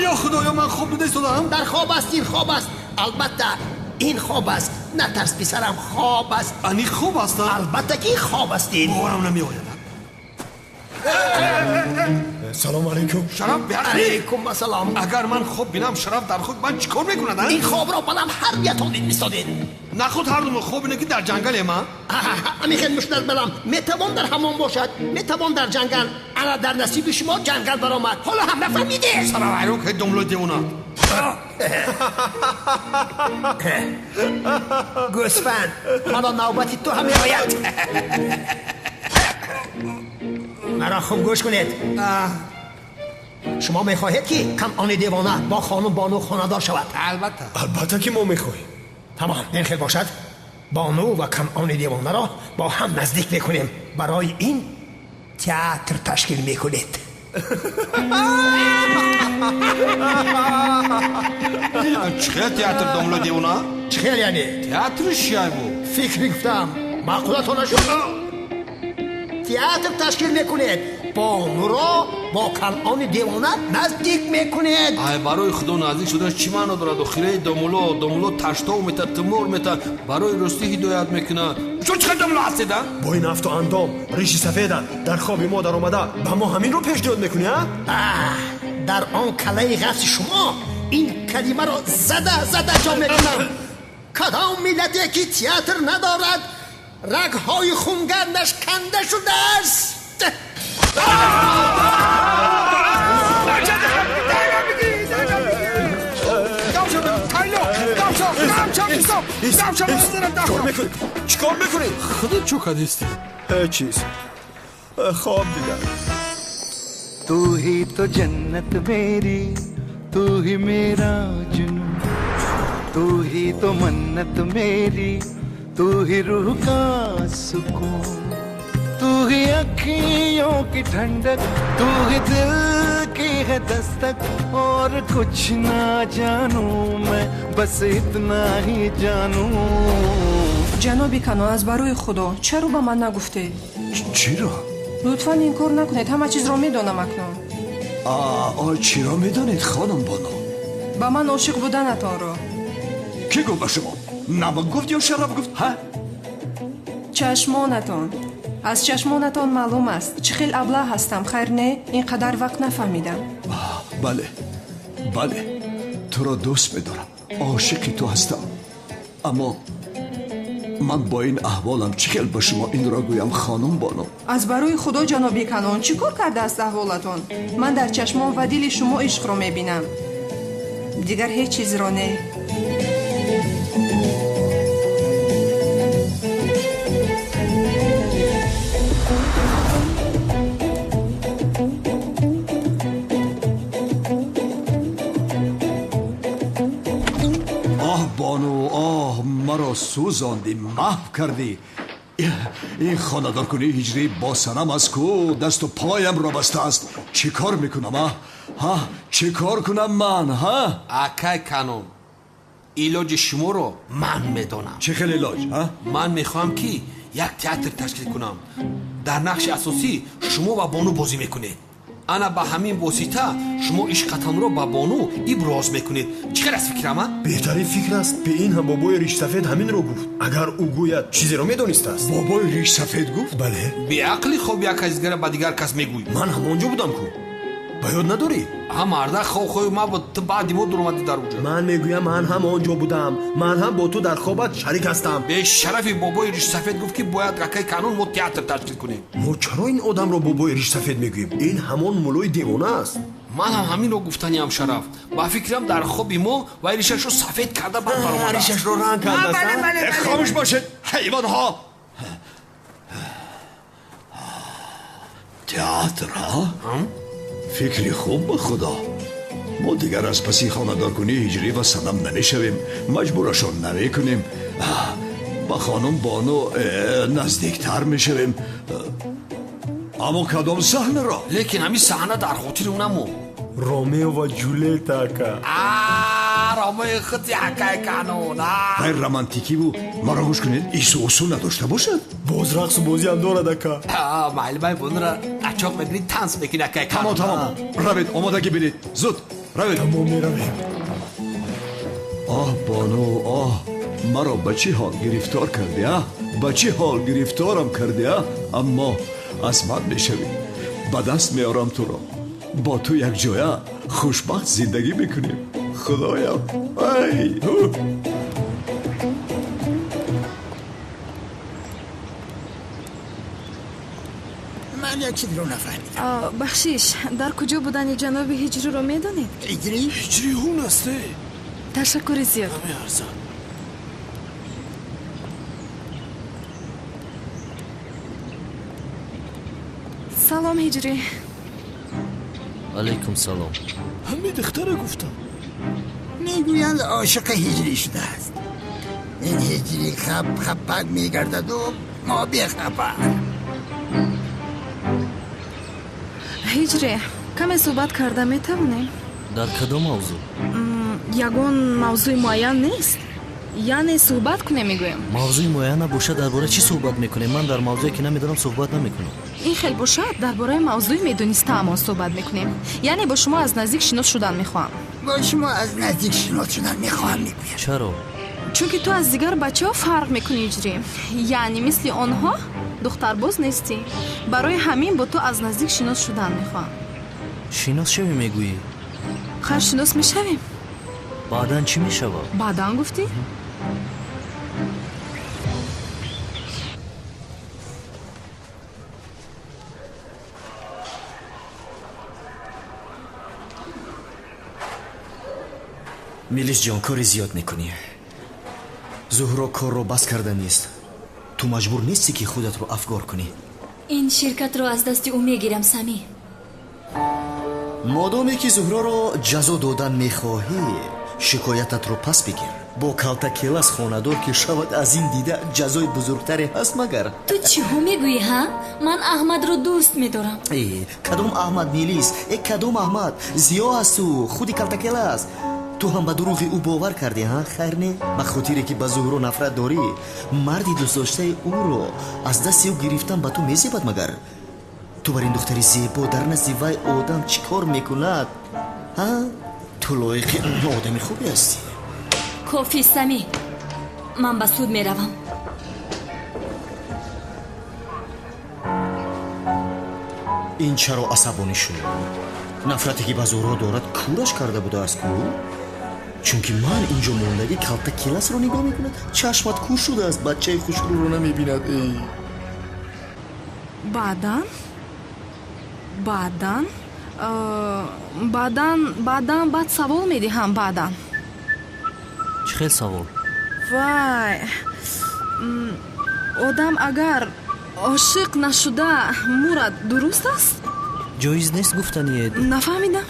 یا خدایا من خواب دیده ایستادم؟ در خواب است. این خواب است. البته این خواب است. نترس پسرم خواب است. این خواب است؟ البته که خواب است. این باورم نمی آید. سلام علیکم. شرف بیار علیکم السلام. اگر من خواب بینم شرف در خود من چیکار میکنند؟ این خواب را بلم هر بیتانید میستادید. نه خود هر دوم خواب اینه که در جنگل ما امی خیلی مشتر بلم میتوان در حمام باشد میتوان در جنگل. انا در نصیب شما جنگل برآمد. حالا هم نفهمیده سلام علیکم که دملو دیونا گوسفند حالا نوبتی تو هم میآید. مرا خوب گوش کنید. شما میخواهید که کنعان دیوانه با خانم بانو خانه‌دار شود؟ البته که ما میخواهیم. تمام این خیلی باشد. بانو و کنعان دیوانه را با هم نزدیک میکنیم. برای این تئاتر تشکیل میکنید. چه تئاتر دملو دیونا؟ چه یعنی؟ تئاتر چیه بود؟ فکر گفتم معقولتون نشد. تئاتر تشکیل میکنید. بانو را با کنعان دیوانه نزدیک میکنید. برای خدا نزدیک شدن چی معنا دارد؟ داخله دملو تشتاو میته تمور میته برای راستی هدایت میکنه. چون چقدر دملو هستید؟ با این افت و اندام ریشی سفیدن در خواب ما در آمده و ما همین رو پیشنهاد میکنی ها؟ در آن کله غفص شما این کلمه را زده جا میکنم. کدام ملتی که تئاتر ندارد رگهای خونگرمش کنده شده است. چیکار میکنی؟ خودت چو کدیستی؟ هیچ چیز خواب دیدم. तू ही तो जन्नत मेरी तू ही मेरा जुनून तू ही तो मन्नत मेरी तू ही रूह का सुकून तू ही अखियों की ठंडक तू ही दिल की है दस्तक और कुछ ना जानूं मैं बस इतना ही जानूं. جنابی کانو از برای خدا چرا با من نگفته؟ چرا؟ لطفاً این کار نکنید. همه چیز را میدانم اکنون. چرا میدانید خانم بانو؟ با من عاشق بودنتان را. کی گفت به شما؟ نمک گفت یا شراب گفت؟ ها؟ چشمانتان. از چشمانتان معلوم است چه خیلی ابله هستم. خیر نه اینقدر وقت نفهمیدم. بله تو را دوست میدارم. عاشقی تو هستم. اما من با این احوالم چیکار به شما این را گویم خانم بانو؟ از برای خدا جنابی کنون چی کار کرده است احوالتان؟ من در چشمان و دل شما عشق را میبینم دیگر هیچ چیز را نه. بانو مرا سوزاندی محو کردی. این خاندار کنی هجری با سرم از کو دست و پایم را بسته است. چی کار میکنم چی کار کنم من اکای کانون ایلاج شما رو من میدانم. چه خیلی ایلاج من میخوام که یک تئاتر تشکیل کنم. در نقش اساسی شما و بانو بازی میکنید. ана ба ҳамин восита шумо ишқатонро ба бону иброз мекунед. чӣ хел аст фикрама? беҳтарин фикр аст. бе ин ҳам бобои ришсафед ҳаминро гуфт. агар ӯ гӯяд чизеро медонистааст. бобои ришсафед гуфт? бале. беақли хоб як кас дигара ба дигар кас мегӯй. ман ҳамонҷо будам ку. ба ёд надорӣ? ҳа марда хобхоҳи ма буд, ту баъди мо дуромадӣ дар уҷо. ман мегӯям ман ҳам онҷо будам. ман ҳам бо ту дар хобат шарик ҳастам. бешарафи бобои ришсафед гуфт ки бояд ракаи канун мо театр ташкил кунем. мо чаро ин одамро бобои ришсафед мегӯем? ин ҳамон муллои девона аст. ман ҳам ҳаминро гуфтаниам Шараф. ба фикрам дар хоби мо вай ришашро сафед карда бад баромадааст. ришашро ранг кардааст. хомӯш бошед ҳайвонҳо. театр фикри хуб ба худо. мо дигар аз паси хонадоркунии ҳиҷрӣ ва санам намешавем, маҷбурашон намекунем, ба хонум Бону наздиктар мешавем. аммо кадом саҳнаро? лекин ҳамин саҳна дар хотири унамо. ромео ва ҷулета ака. ромео худи акаи канун. ғайр романтикиву маро гӯш кунед исӯусу надошта бошад. боз рақсу бозиам дорад ака. майли бай бунро ачоқ мебинид танц мекунӣ акаи канун. тамом равед, омодагӣ бинед, зуд равед. тамом меравем. оҳ Бону, оҳ маро ба чӣ ҳол гирифтор кардӣ? ба чӣ ҳол гирифторам кардӣ? аммо аз ман мешавӣ. ба даст меорам туро. бо ту якҷоя хушбахт зиндагӣ мекунем. худоям ай من یک چیزی رو نفهمیدم. بخشیش در کجا بودن جناب هجری رو میدونید؟ هجری؟ هجری اون هسته. تشکر زیاد. همه ارزان. سلام هجری. علیکم سلام. همه دختره گفتم. میگویند عاشق هجری شده است. این هجری خپک میگردد و ما بیخبر. هجری کمی صحبت کرده میتونیم؟ در کدام موضوع؟ یگان موضوع معین نیست. یعنی صحبت کنیم میگویم. موضوع معین نباشه درباره چی صحبت میکنیم؟ من در موضوعی که نمیدونم صحبت نمیکنم. این خیلی باشه درباره موضوع میدونسته اما صحبت میکنیم. یعنی با شما از نزدیک شناخت شدن میخوام. با شما از نزدیک شناخت شدن میخوام میگویم. چرا؟ چون که تو از دیگر بچه ها فرق میکنی هجری. یعنی مثل آنها دخترباز نیستی. برای همین با تو از نزدیک شناخت شدن میخوام. شناس شوی میگویی؟ خیر شناس میشویم. بعداً چی میشوه؟ بعداً گفتی؟ میلیس جان کاری زیاد میکنی. زهرا کار رو بس کرده نیست. تو مجبور نیستی که خودت رو افگار کنی. این شرکت رو از دست او میگیرم سمی. مادامی که زهرا رو جزا دادن میخواهی شکایتت رو پس بگیر. با کالتا کلاس خاندار که شود از این دیده جزای بزرگتری هست مگر. تو چی ها میگویی ها؟ من احمد رو دوست میدارم. ای کدوم احمد میلیس؟ ای کدوم احمد؟ زیا هست تو خودی کالتا کلاس. تو هم به دروغ او باور کردی ها؟ خیر نه؟ به خاطری که به زهرا نفرت داری مردی دوست داشته او رو از دست او گرفتن به تو میزیبد مگر. تو بر این دختری زیبا در نزد وی آدم چی کار میکند؟ ها؟ تو لایق آدمی خوبی هستی. کافی سمی. من به سود میروم. این چرا عصبانی شد؟ نفرتی که به زهرا دارد کورش کرده بوده است کو؟ چون که من اینجا موندگی کالتا کلاس رو نگاه میکند چشمت کور شده است بچه خوشرو رو نمیبیند. بعداً بعد سوال میدهم بعداً. چه خیلی سوال؟ وای آدم اگر عاشق نشده مرد درست است؟ جایز نیست گفتنیه. نفهمیدم.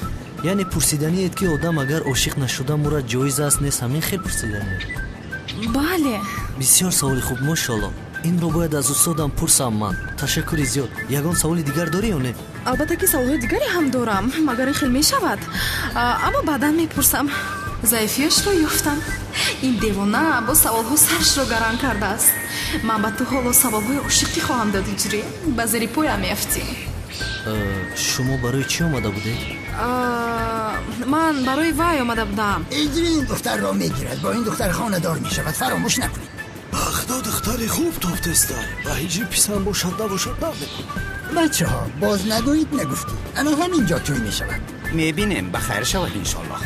یعنی پرسیدنیه که آدم اگر عاشق نشده مرد جایز است نیست همین خیلی پرسیدنیه. بله. بسیار سوال خوب ماشاءالله. این رو باید از استادم پرسم من. تشکر زیاد. یگان سوال دیگر داری یا نه؟ البته که سوال دیگری هم دارم مگر خیلی میشود اما بعدا میپرسم. ضعیفیش رو یافتم. این دیوانه با سوالها سرش رو گران کرده است. من به تو حالا سوالهای عاشقی خواهم داد هجری. به زیر پایم میافتی. шумо барои чӣ омада будед? ман барои вай омада будам. اینجوری این دختر را میگیرد با این دختر خانه دار میشود فراموش نکنید. خدا دختری خوب توفتسته و هیچی پیسم باشد نباشد بچه ها باز نگویید نگفتید انا همینجا توی میشود. میبینیم بخیر شود انشالله.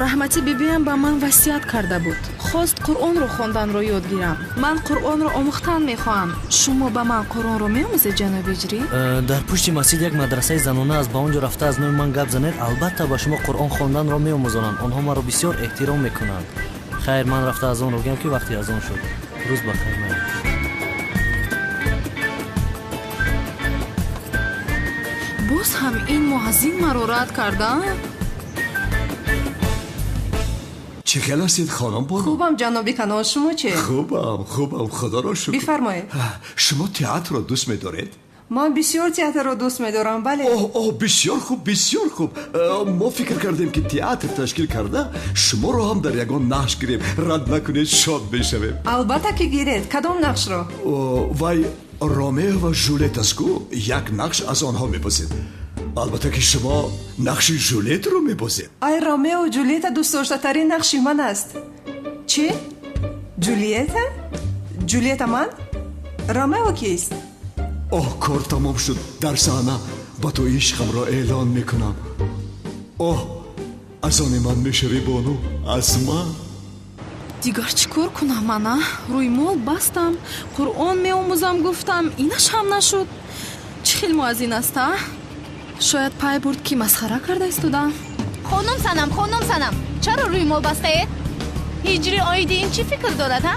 раҳмати бибиам ба ман васият карда буд хост қуръонро хонданро ёд гирам. ман қуръонро омӯхтан мехоҳам. шумо ба ман қуръонро меомӯзед ҷаноби иҷрӣ? дар пушти масҷид як мадрасаи занона аст. ба он ҷо рафта аз нӯи ман гап занед. албатта ба шумо қуръон хонданро меомӯзонанд. онҳо маро бисёр эҳтиром мекунанд. хайр, ман рафта аз онро гӯям ки вақти аз он шуд. рӯз бахайр. боз ҳам ин муаззин маро рад карда? چه خیال هستید خانم بانو؟ خوبم جنابی کنال، شما چه؟ خوبم خدا را شکر. بفرمایید. شما تئاتر را دوست می‌دارید؟ من بسیار تئاتر را دوست می‌دارم. بله. اوه بسیار خوب. ما فکر کردیم که تئاتر تشکیل کرده شما را هم در یگان نقش گیریم. رد نکنید شاد بشویم. البته که گیرید. کدام نقش را؟ وای رومیو و جولیت است کو یک نقش از آنها می‌بازید. البته که شما نقش جولیت رو می‌بازید. ای رومیو و جولیت دوست داشته‌ترین نقش من است. چی؟ جولیت؟ جولیت من؟ رومیو کیست؟ کار تمام شد. در صحنه با تو عشقم را اعلان میکنم. از آن من میشوی بانو، از من. дигар чӣ кор кунам мана? рӯи мол бастам, қуръон меомӯзам гуфтам, инаш ҳам нашуд. чӣ хел муаззин аст а? шояд пай бурд ки масхара карда истодам. خانم سنم چرا روی مول بستید؟ هجری آیدی این چی فکر دارد ها؟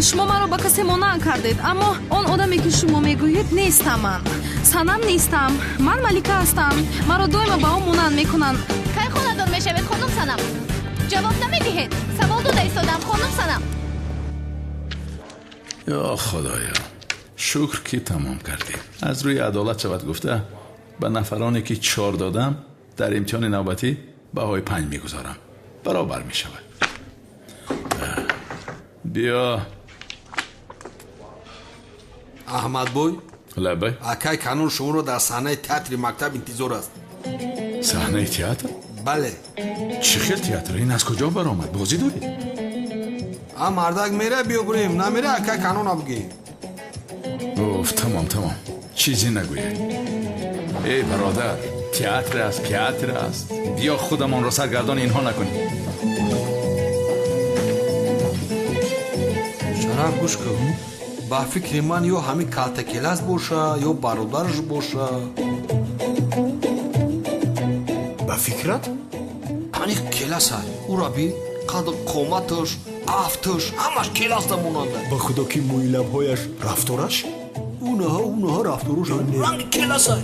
шумо маро ба касе монанд кардед, аммо он одаме ки шумо мегӯед нестам. ман санам нестам. ман малика ҳастам. маро доимо ба он монанд мекунанд. кай хонадор мешавед хонум санам? ҷавоб намедиҳед. савол дода истодам хонум санам. ё худоё, шукр ки тамом кардем. аз рӯи адолат шавад гуфта ба нафароне ки 4 додам дар имтиҳони навбатӣ баҳои 5 мегузорам. баробар мешавад. биё аҳмадбой. лабай. акай канун шуморо дар саҳнаи театри мактаб интизор аст. саҳнаи театр? бале. чӣ хел театр? ин аз куҷо баромад? бозӣ доред? мардак мере биёбурем, намере акай канун абгӣ. тамом чизе нагӯед. эй бародар, театр аст. биё худамонро саргардони инҳо накунем. шараф гӯш кун. ба фикри ман ё ҳамин калтакелас боша ё бародараш боша. ба фикрат? ани келасай. ура бин қадр қоматаш, афташ ҳамаш келасда монанда. ба худо ки мӯи лабҳояш, рафтораш? унаҳо рафтораш ранги келасай.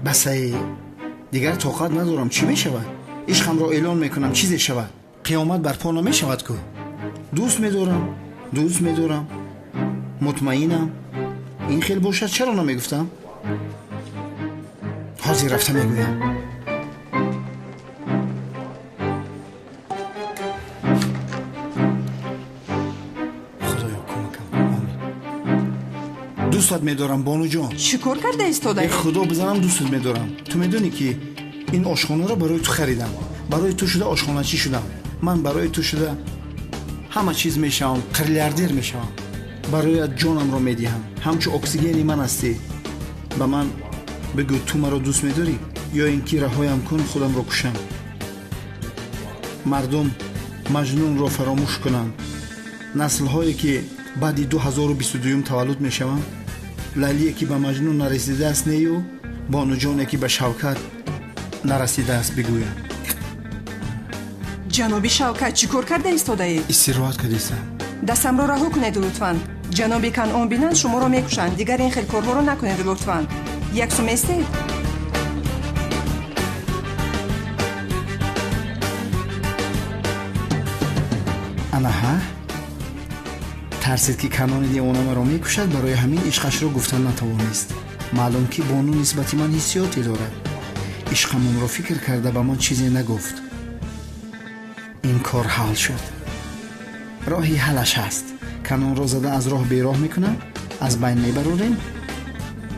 басай дигар тоқат надорам. чӣ мешавад? ишқамро эълон мекунам, чизе шавад. қиёмат барпо намешавад ку. дӯст медорам. мутмаинам. ин хел бошад чаро намегуфтам? ҳозир рафта мегӯям. худоё кӯмакам. дӯстат медорам бонуҷон. чӣ кор карда истодаи? худо бизанам дӯстат медорам. ту медонӣ ки ин ошхонаро барои ту харидам. барои ту шуда ошхоначӣ шудам. ман барои ту шуда ҳама чиз мешавам. қирлиардер мешавам. бароят ҷонамро медиҳам. ҳамчун оксигени ман ҳастӣ. ба ман бигӯ ту маро дӯст медорӣ ё ин ки раҳоям кун худамро кушам. мардум маҷнунро фаромӯш кунанд. наслҳое ки баъди 2022 таваллуд мешаванд. лайлие ки ба маҷнун нарасидааст нею бонуҷоне ки ба шавкат нарасидааст бигӯянд. ҷаноби шавкат чӣ кор карда истодаед? истироҳат кардистам. дастамро раҳо кунед лутфан. ҷаноби канъон бинанд шуморо мекушанд. дигар ин хел корҳоро накунед лутфан. як сум эстед? анаҳа тарсид ки канони девона маро мекушад, барои ҳамин ишқашро гуфтан натавонист. маълум ки бону нисбати ман ҳиссиёте дорад. ишқамонро фикр карда ба ман чизе нагуфт. ин кор ҳал шуд. роҳи ҳалаш ҳаст. канонро зада аз роҳ бероҳ мекунам, аз байн мебарорем,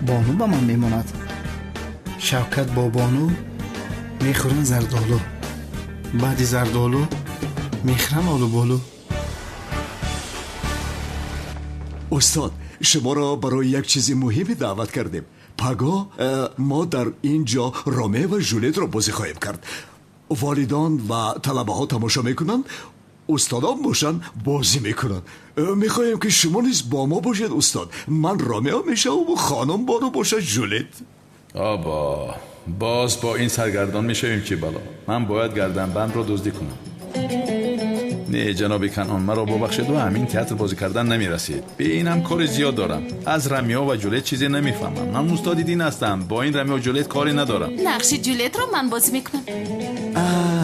бону ба ман мемонад. шавкат бо бону мехӯранд зардолу, баъди зардолу мехӯрам олуболу. устод, шуморо барои як чизи муҳиме даъват кардем. пагоҳ мо дар ин ҷо Ромео ва Ҷулетро бозӣ хоҳем кард. волидон ва талабаҳо тамошо мекунанд, устодон бошанд бозӣ мекунанд. мехоҳем ки шумо низ бо мо бошед устод. ман Ромео мешавам, хонум бону бошад Ҷулет. آبا باز با این سرگردان میشویم چی بالا. من باید گردنبند رو دزدی کنم. نه جناب کنعان، مرا ببخشید و همین تئاتر بازی کردن نمیرسید. به اینم کار زیاد دارم. از رمیو و جولیت چیزی نمیفهمم. من استاد دین هستم، با این رمیو و جولیت کاری ندارم. نقش جولیت رو من بازی میکنم.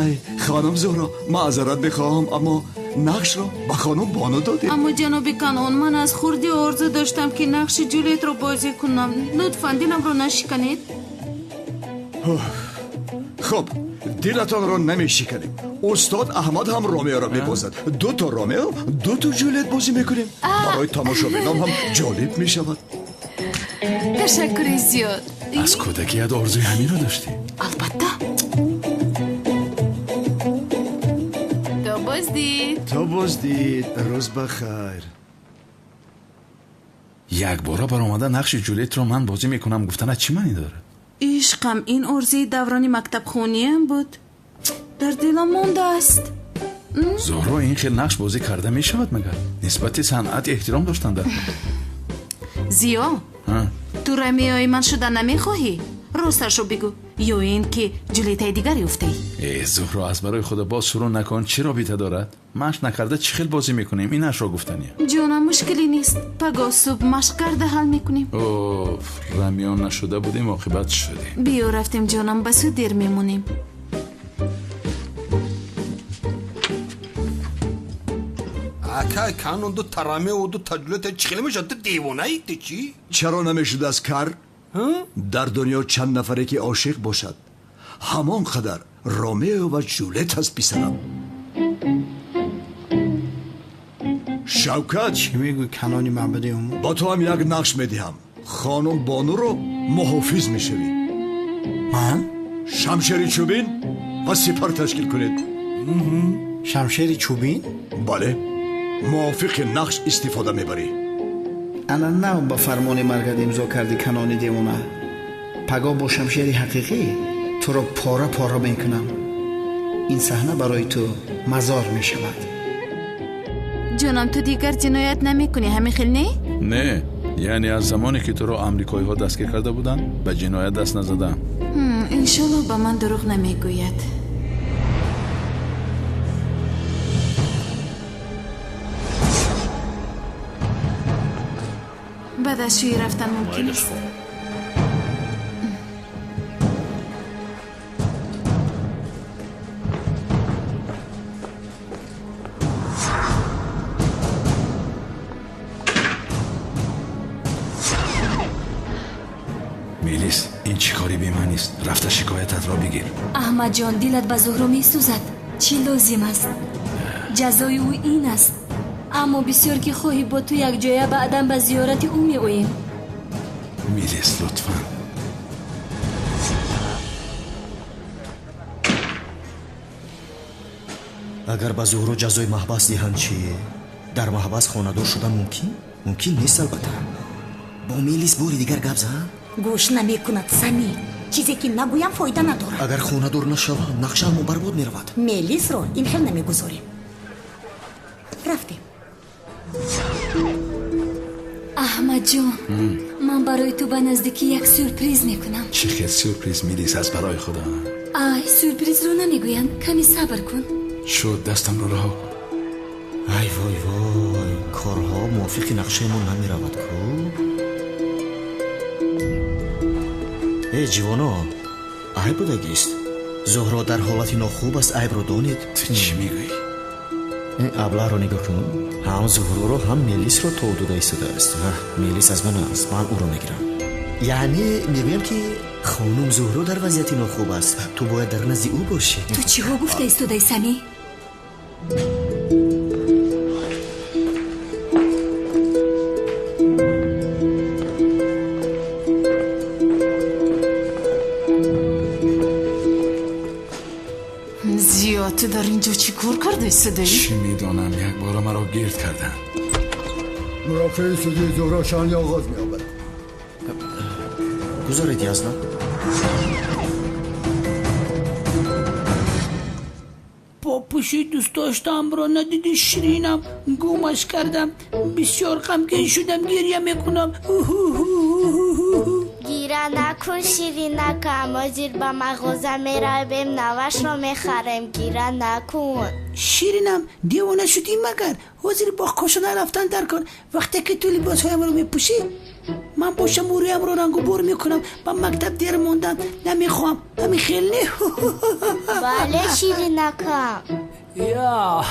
ای خانم زهرا، معذرت میخواهم اما نقش رو به خانم بانو دادیم. اما جناب کنعان، من از خوردی آرزو داشتم که نقش جولیت رو بازی کنم. لطفاً دلم رو نشکنید. خب دلتان رو نمیشکنیم. استاد احمد هم رومیو را میبازد. 2 تا رومیو 2 تا جولیت بازی میکنیم. برای تماشابینان هم جالب میشود. تشکر زیاد. از کودکیت آرزوی همین رو داشتی؟ البته. تا بازدید. روز بخیر. یک بارا بر آمده نقش جولیت رو من بازی میکنم گفتن چی معنی داره؟ عشقم، این آرزوی دوران مکتب خونیم بود. در دلم مونده است. زهرا، این خیلی نقش بازی کرده میشود مگر؟ نسبت صنعت احترام داشتن در زیا، تو رمیای من شدن نمیخواهی؟ راستشو بگو. یا این که جولیتای دیگری افتی؟ زهرا، از برای خدا باز شروع نکن. چی رابطه دارد؟ مشق نکرده چی خیلی بازی میکنیم؟ اینش را گفتنیه. جانم مشکلی نیست. پگاه صبح مشق کرده حل میکنیم. اوف، رمیان نشده بودیم عاقبت شدیم. بیا رفتیم جانم، بسو دیر میمونیم. اکا کانون دو ترامه و دو تجلیت چخیلی میشد دیوانه ایتی چی؟ چرا نمیشد از کار؟ در دنیا چند نفره که عاشق باشد همان قدر رومیو و جولیت هست پسرم. شوکت، چی میگوی کنانی معبد امو؟ با تو هم یک نقش میدهم. خانم بانو رو محافظ میشوی. من؟ شمشیر چوبین و سپر تشکیل کنید. شمشیر چوبین؟ بله، موافق نقش استفاده میبری. انا نو با فرمان مرگد امضا کردی کنانی دیوانه. پگاه با شمشیر حقیقی تو رو پاره پاره میکنم. این صحنه برای تو مزار میشود. جانم، تو دیگر جنایت نمیکنی همین خیلی نه؟ نه، یعنی از زمانی که تو رو امریکایی ها دستگیر کرده بودن به جنایت دست نزدم. انشالله با من دروغ نمیگوید. بعد از شوی رفتن ممکن است. میلیس، این چی کاری بی من نیست. رفته شکایتت را بگیر. احمد جان، دلت به زهرا می سوزد. چی لازم است؟ جزای او این است. اما بسیار که خواهی با تو یک جایه بعداً به زیارت او می اویم. میلیس لطفاً. اگر به زهرا جزای محبس دهند چیه؟ در محبس خانه‌دار شدن ممکن نیست. البته با میلیس باری دیگر گپ زن؟ گوش نمیکند سمی. چیزی که نگویم فایده ندارد. اگر خانه‌دار نشوم نقشم برباد میرود. میلیس رو این خیلی نمیگذاریم. رفتیم. احمد جان، من برای تو به نزدیکی یک سورپریز میکنم. چه خیلی سورپریز میلیس از برای خدا؟ سورپریز رو نمیگویم، کمی صبر کن. شد دستم رو رها کن. ای وای وای، کارها موافق نقشه ما نمیرود کو. ای جوانا، عیب بودگیست. زهرا در حالت ناخوب است، عیب رو دانید. چی میگویی؟ این ابله رو نگاه کن. هم زهرا رو هم میلیس رو تو دو ایستاده است. میلیس از من است، من او رو میگیرم. یعنی میگویم که خانم زهرا در وضعیتی ناخوب است، تو باید در نزد او باشی. تو چی ها گفته ایستاده سمی؟ زیاد تو در اینجا چی کار کرده ایستاده‌ای؟ چی میدانم، یک بار مرا گرد کردن. مرافع سوزی زهرا شانی آغاز می‌یابد. گذاریدی اصلا؟ پاپوشی دوست داشتم را ندیدی شیرینم، گمش کردم، بسیار غمگین شدم، گریه میکنم. گیره نکن شیرینک، اما زیر به مغازه میرویم نوش رو میخریم. گیره نکن شیرینم، دیوانه شدی مگر؟ حاضر با کاشانه رفتن در کار وقتی که تو لباس هایم رو میپوشی؟ من باشم موریام رو رنگ و بور میکنم، با مکتب دیر موندم، نمیخوام، همین خیلی. بله شیرینکم. یا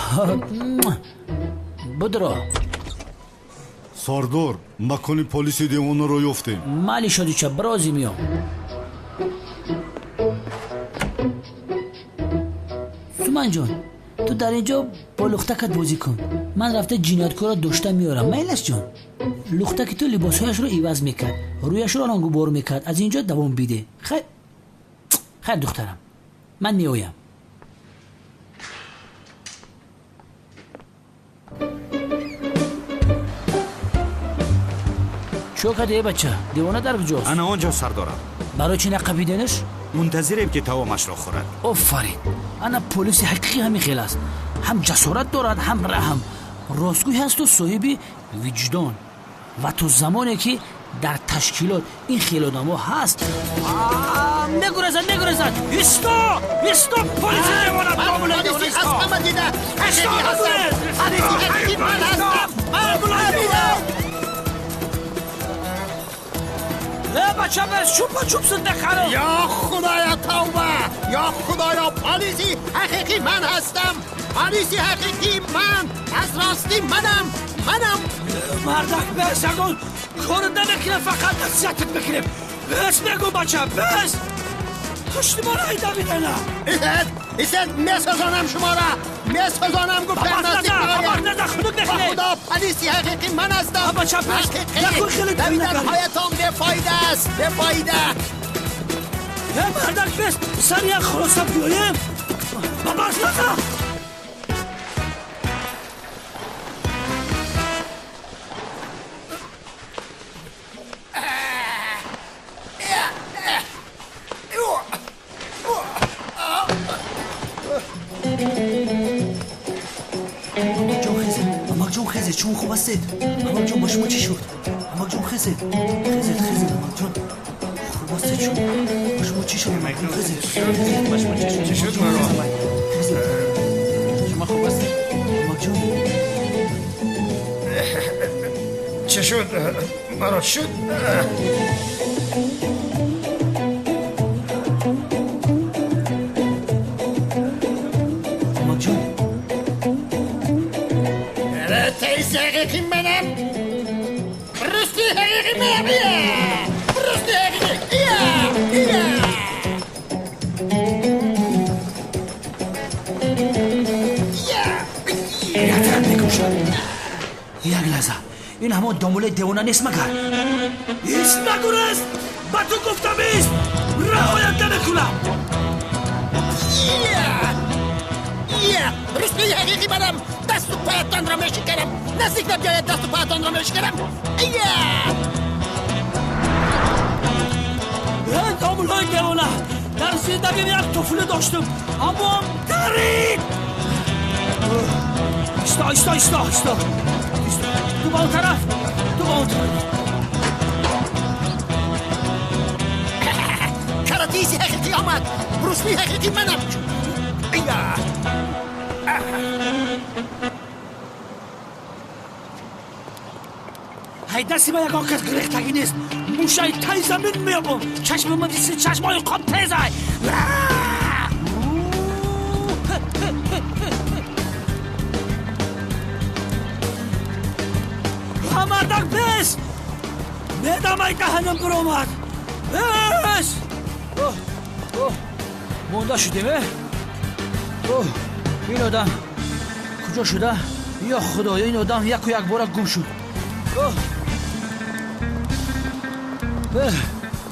بدرو ساردار مکانی پلیسی دیوانه رو یافتیم. مالی شدی چه برازی میام. سومن جان، تو در اینجا با لختکت بازی کن، من رفته جنایتکارا داشته میارم. میلس جان، لختک تو لباسهایش رو عوض میکرد، رویش رو رنگ و بار میکرد، از اینجا دوام بیده. خیر دخترم، من میایم. چو کده بچه؟ دیوانه در کجاست؟ انا آنجا سردارم. برای چی نقبیدنش؟ منتظریم که توامش را خورد. آفرین، انا پلیس حقیقی همین خیل است، هم جسارت دارد هم رحم، راستگوی هست و صاحبی وجدان. و تو زمانی که در تشکیلات این خیل آدم‌ها هست نگرزد ایستا پلیس دیوانه کاملا دیوانه ایستا بچه بس چوب سنده خرم. یا خدایا توبه، یا خدایا پلیسی حقیقی من هستم، پلیسی حقیقی من، از راستی منم. مردک بس اگون کار نمیکنه، فقط نصیحتت بکنیم. بس بگو بچه بس پشتیمان هایده میدنم. ایست میسازانم شما را، میسازانم گفتم نزدیک نایم. خدا پلیسی حقیقی من هستم. بچه بس نکن خیلی دویدن هایتان بفایده است، بفایده. مردک بس سر یک خلاصه بیاییم. بابا نزد چون خوب هستید؟ امک جون با شما چی شد؟ امک جون خزید امک جون خوب هستید؟ چون با شما چی شد؟ امک جون خزید چی شد مرا؟ شما خوب هستید؟ امک جون چی شد؟ مرا چی شد؟ حقیقی منم، راستی حقیقی منم. راستی حقیقی یادم نگوشم. یک لحظه، این همون داموله دیوانه نیست مگر؟ ایست نگونست، با تو گفتم ایست، رهایت نمیکنم. راستی حقیقی منم، دست و پایتان را میشکنم، نزدیک نبیاید دست و پایتان را میشکنم. دامولای دیوانه، در زندگی یک طفل داشتم، اما درید. ایستا تو با اون طرف. کراتیسی حقیقی آمد، بروسلی حقیقی منم. های دستی با یک آکت گریختگی نیست، موشای تای زمین میابم، چشم من دیسی چشم های خواب تیزه. ندامای دهنم پر آمد بس مونده شدیم این آدم کجا شده؟ یا خدایا این آدم یک و یک بار گم شد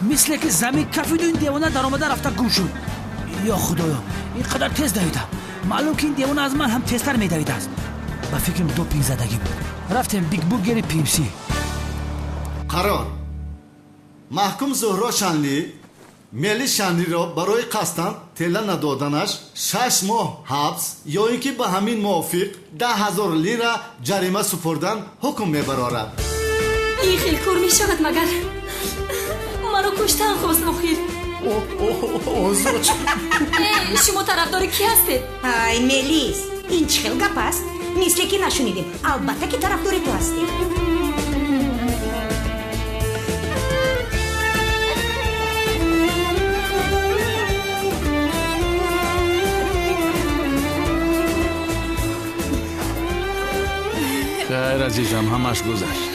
مثل که زمین کفید و این دیوانه در آمده رفته گم شد یا خدایا اینقدر تیز دویده معلوم که این دیوانه از من هم تیزتر می دویده است با فکرم دوپینگ زدگی بود رفتیم بیگ برگر پیمسی قرار محکوم زهرا شنلی ملی شنلی را برای قصدن تله ندادنش 6 ماه حبس یا اینکه به همین موافق 10,000 لیره جریمه سپردن حکم میبرارد. این خیلی کور می شود مگر مرا کشتن خواست نخیر شما طرفدار کی هستید؟ ای ملیس این چه خیلی گپ است؟ مثل که نشونیدیم البته که طرفدار تو هستیم خیر عزیزم همش گذشت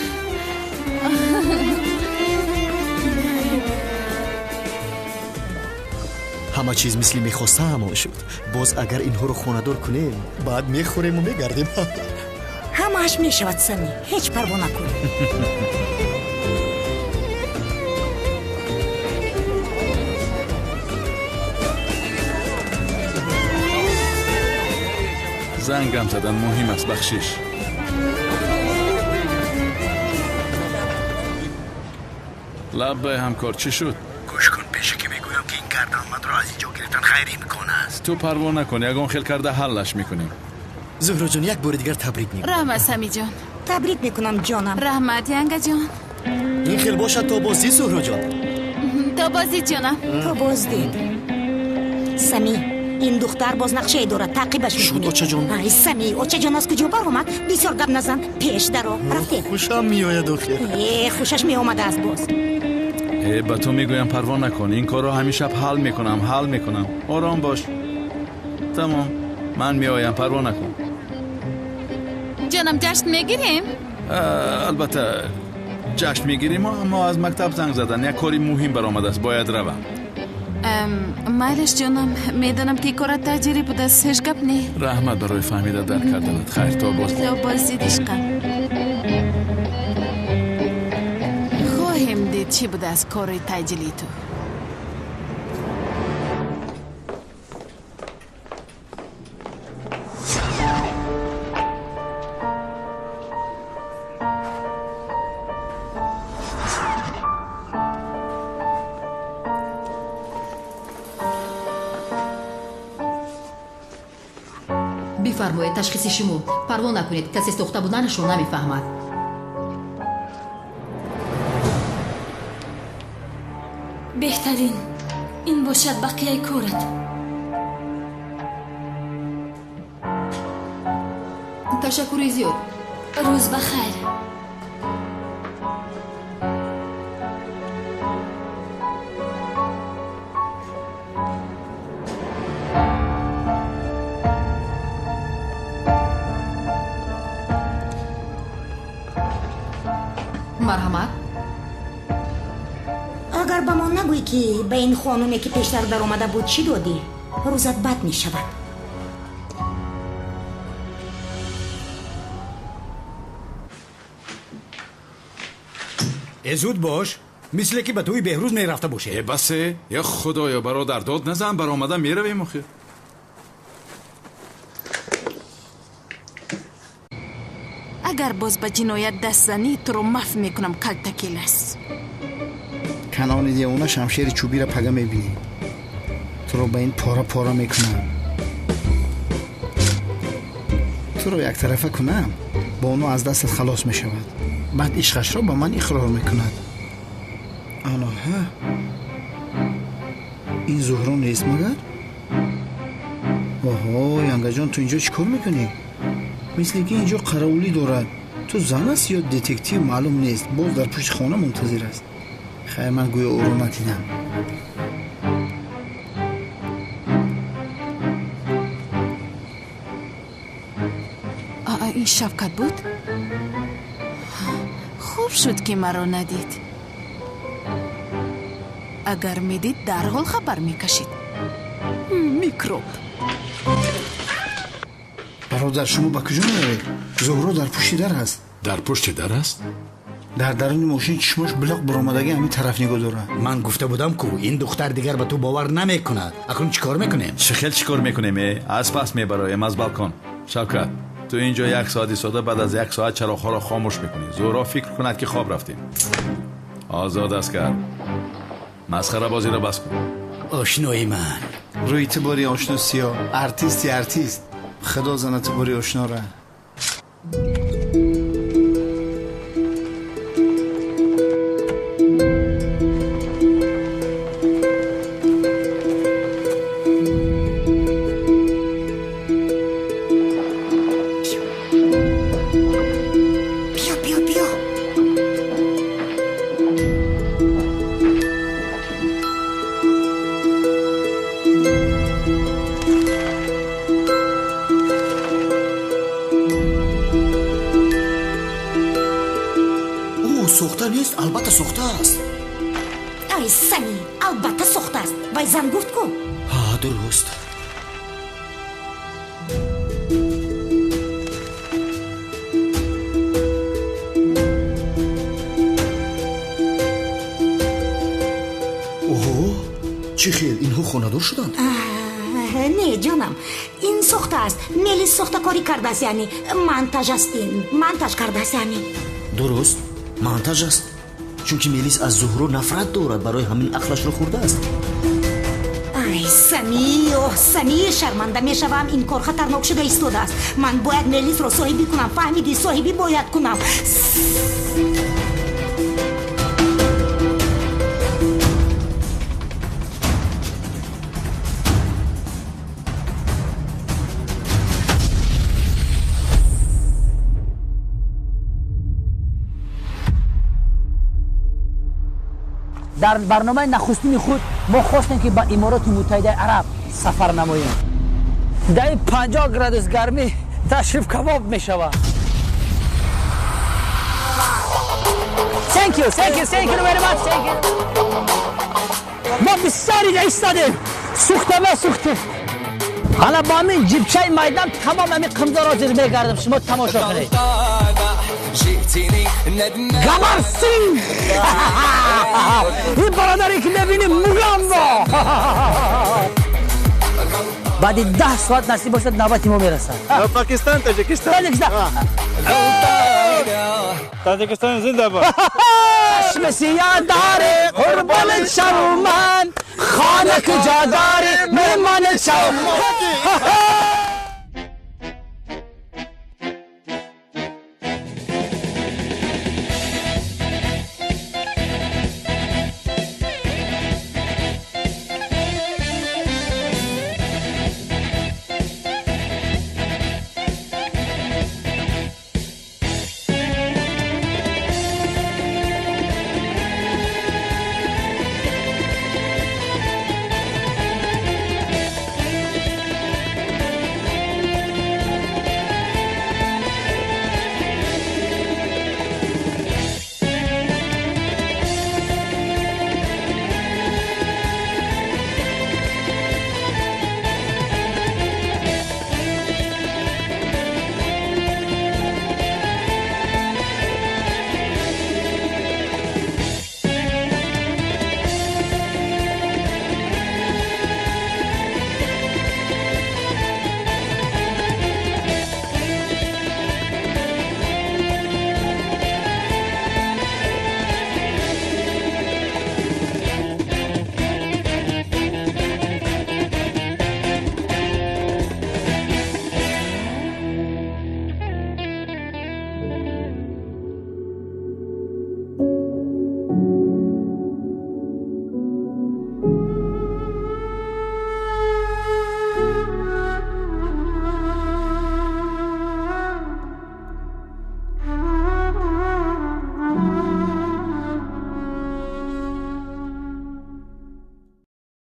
همه چیز مثل میخواسته همون شد باز اگر اینها رو خونه‌دار کنیم بعد میخوریم و میگردیم همه‌اش میشود سمی هیچ پروا نکن زنگم زدن مهم است بخشش لبه همکار چی شد؟ گوش کن پیشه که میگویم که این گرد آمد را از اینجا گرفتن خیری میکنه است تو پروا نکن یگان خیل کرده حلش میکنیم زهرا جان یک بار دیگر تبریک میگم رحمت سمی جان تبریک میکنم جانم رحمت ینگا جان این خیل باشد تا بازدید زهرا جان تا بازدید جانم تا بازدید سمی این دختر باز نقشه دارد تعقیبش میکنی شد اوچه جان ای سمی اوچه جان از کجا بر اومد بسیار گپ نزن پیش درو رفته خوشم میآید آخه خوشش میآمده از باز به تو میگویم پروا نکن این کار رو همیشه حل میکنم آرام باش تمام من میآیم پروا نکن جانم جشن میگیریم؟ البته جشن میگیریم اما از مکتب زنگ زدن یک کاری مهم برآمد است باید روم مالش جانم میدانم که کار تاجری بود است هیچ گپ نی رحمت برای فهمیده در کردنت خیر تا بازدید عشقم خواهیم دید چی بود از کار تاجری تو بفرمایید تشخیص شما پروا نکنید کسی سوخته بودنش رو نمیفهمد بهترین این باشد بقیه کارت تشکر زیاد روز بخیر مرحمت اگر با ما نگویی که به این خانومی که پیشتر در آمده بود چی دادی روزت بد می شود زود باش مثل که به توی بهروز می رفته باشه بسه یا خدایا برادر داد نزن بر آمدن می رویم آخه اگر باز به جنایت دست زنی تو رو مف میکنم کلتکیل است کنان دیوانه شمشیر چوبی را پگه میبینی تو رو به این پارا میکنم تو رو یک طرفه کنم با اونو از دستت خلاص میشود بعد عشقش را با من اقرار میکند آنها این زهرا نیست مگر؟ آها ینگا جان تو اینجا چیکار میکنی؟ مثل که اینجا قراولی دارد تو زن است یا دتکتیو معلوم نیست باز در پشت خانه منتظر است خیر من گویا او رو ندیدم این شفقت بود؟ خوب شد که مرا ندید агар медид дарҳол хабар мекашид. Микроб. бародар, шумо ба куҷо меравед? зуҳро дар пушти дар аст. дар пушти дар аст? дар даруни мошин чишмош билоқ биромадаги ҳамин тараф нигоҳ дорад. ман гуфта будам ку ин духтар дигар ба ту бовар намекунад. акнун чӣ кор мекунем? чӣ хел чӣ кор мекунем? аз пас мебароем аз балкон. шавкат, ту инҷо 1 соат истода, баъд аз 1 соат чароғҳоро хомӯш мекунӣ. зуҳро фикр кунад ки хоб рафтем. озод аст кар. масхарабозиро бас кун. ошнои ман. рӯи ту бори ошно сиё. артист. худо зана ту бори ошнора. сохта нест, албатта сохта аст. ай сани, албатта сохта аст. вай зан гуфт ку? ҳа, дуруст. оҳо, чӣ хел, инҳо хонадор шуданд? не ҷонам, ин сохта аст. мелис сохтакорӣ кардааст, яъни монтаж аст. ин монтаж кардааст, яъни. дуруст, монтаж аст. чунки мелис аз зуҳро нафрат дорад, барои ҳамин ақлашро хӯрдааст. ай сами, оҳ сами, шарманда мешавам. ин кор хатарнок шуда истодааст. ман бояд мелисро соҳибӣ кунам. фаҳмидӣ, соҳибӣ бояд кунам. дар барномаи нахустини худ мо хостем ки ба имороти муттаҳидаи араб сафар намоем. дар 50 градус гармӣ ташриф кабоб мешавад. Thank you very much. мо бисёр истодем. сухта. ҳала ба ҳамин ҷибчаи майдам тамом ҳамин қимзоро зир мегардам. шумо тамошо кунед. Гамар Синг! این برادری که ببینیم مگامبا بعد 10 ساعت نصیب باشد نوبت ما میرسد. پاکستان تاجیکستان زنده باد. چشم سیاه داره قربان شو من، خانه کجا داره مهمان شو.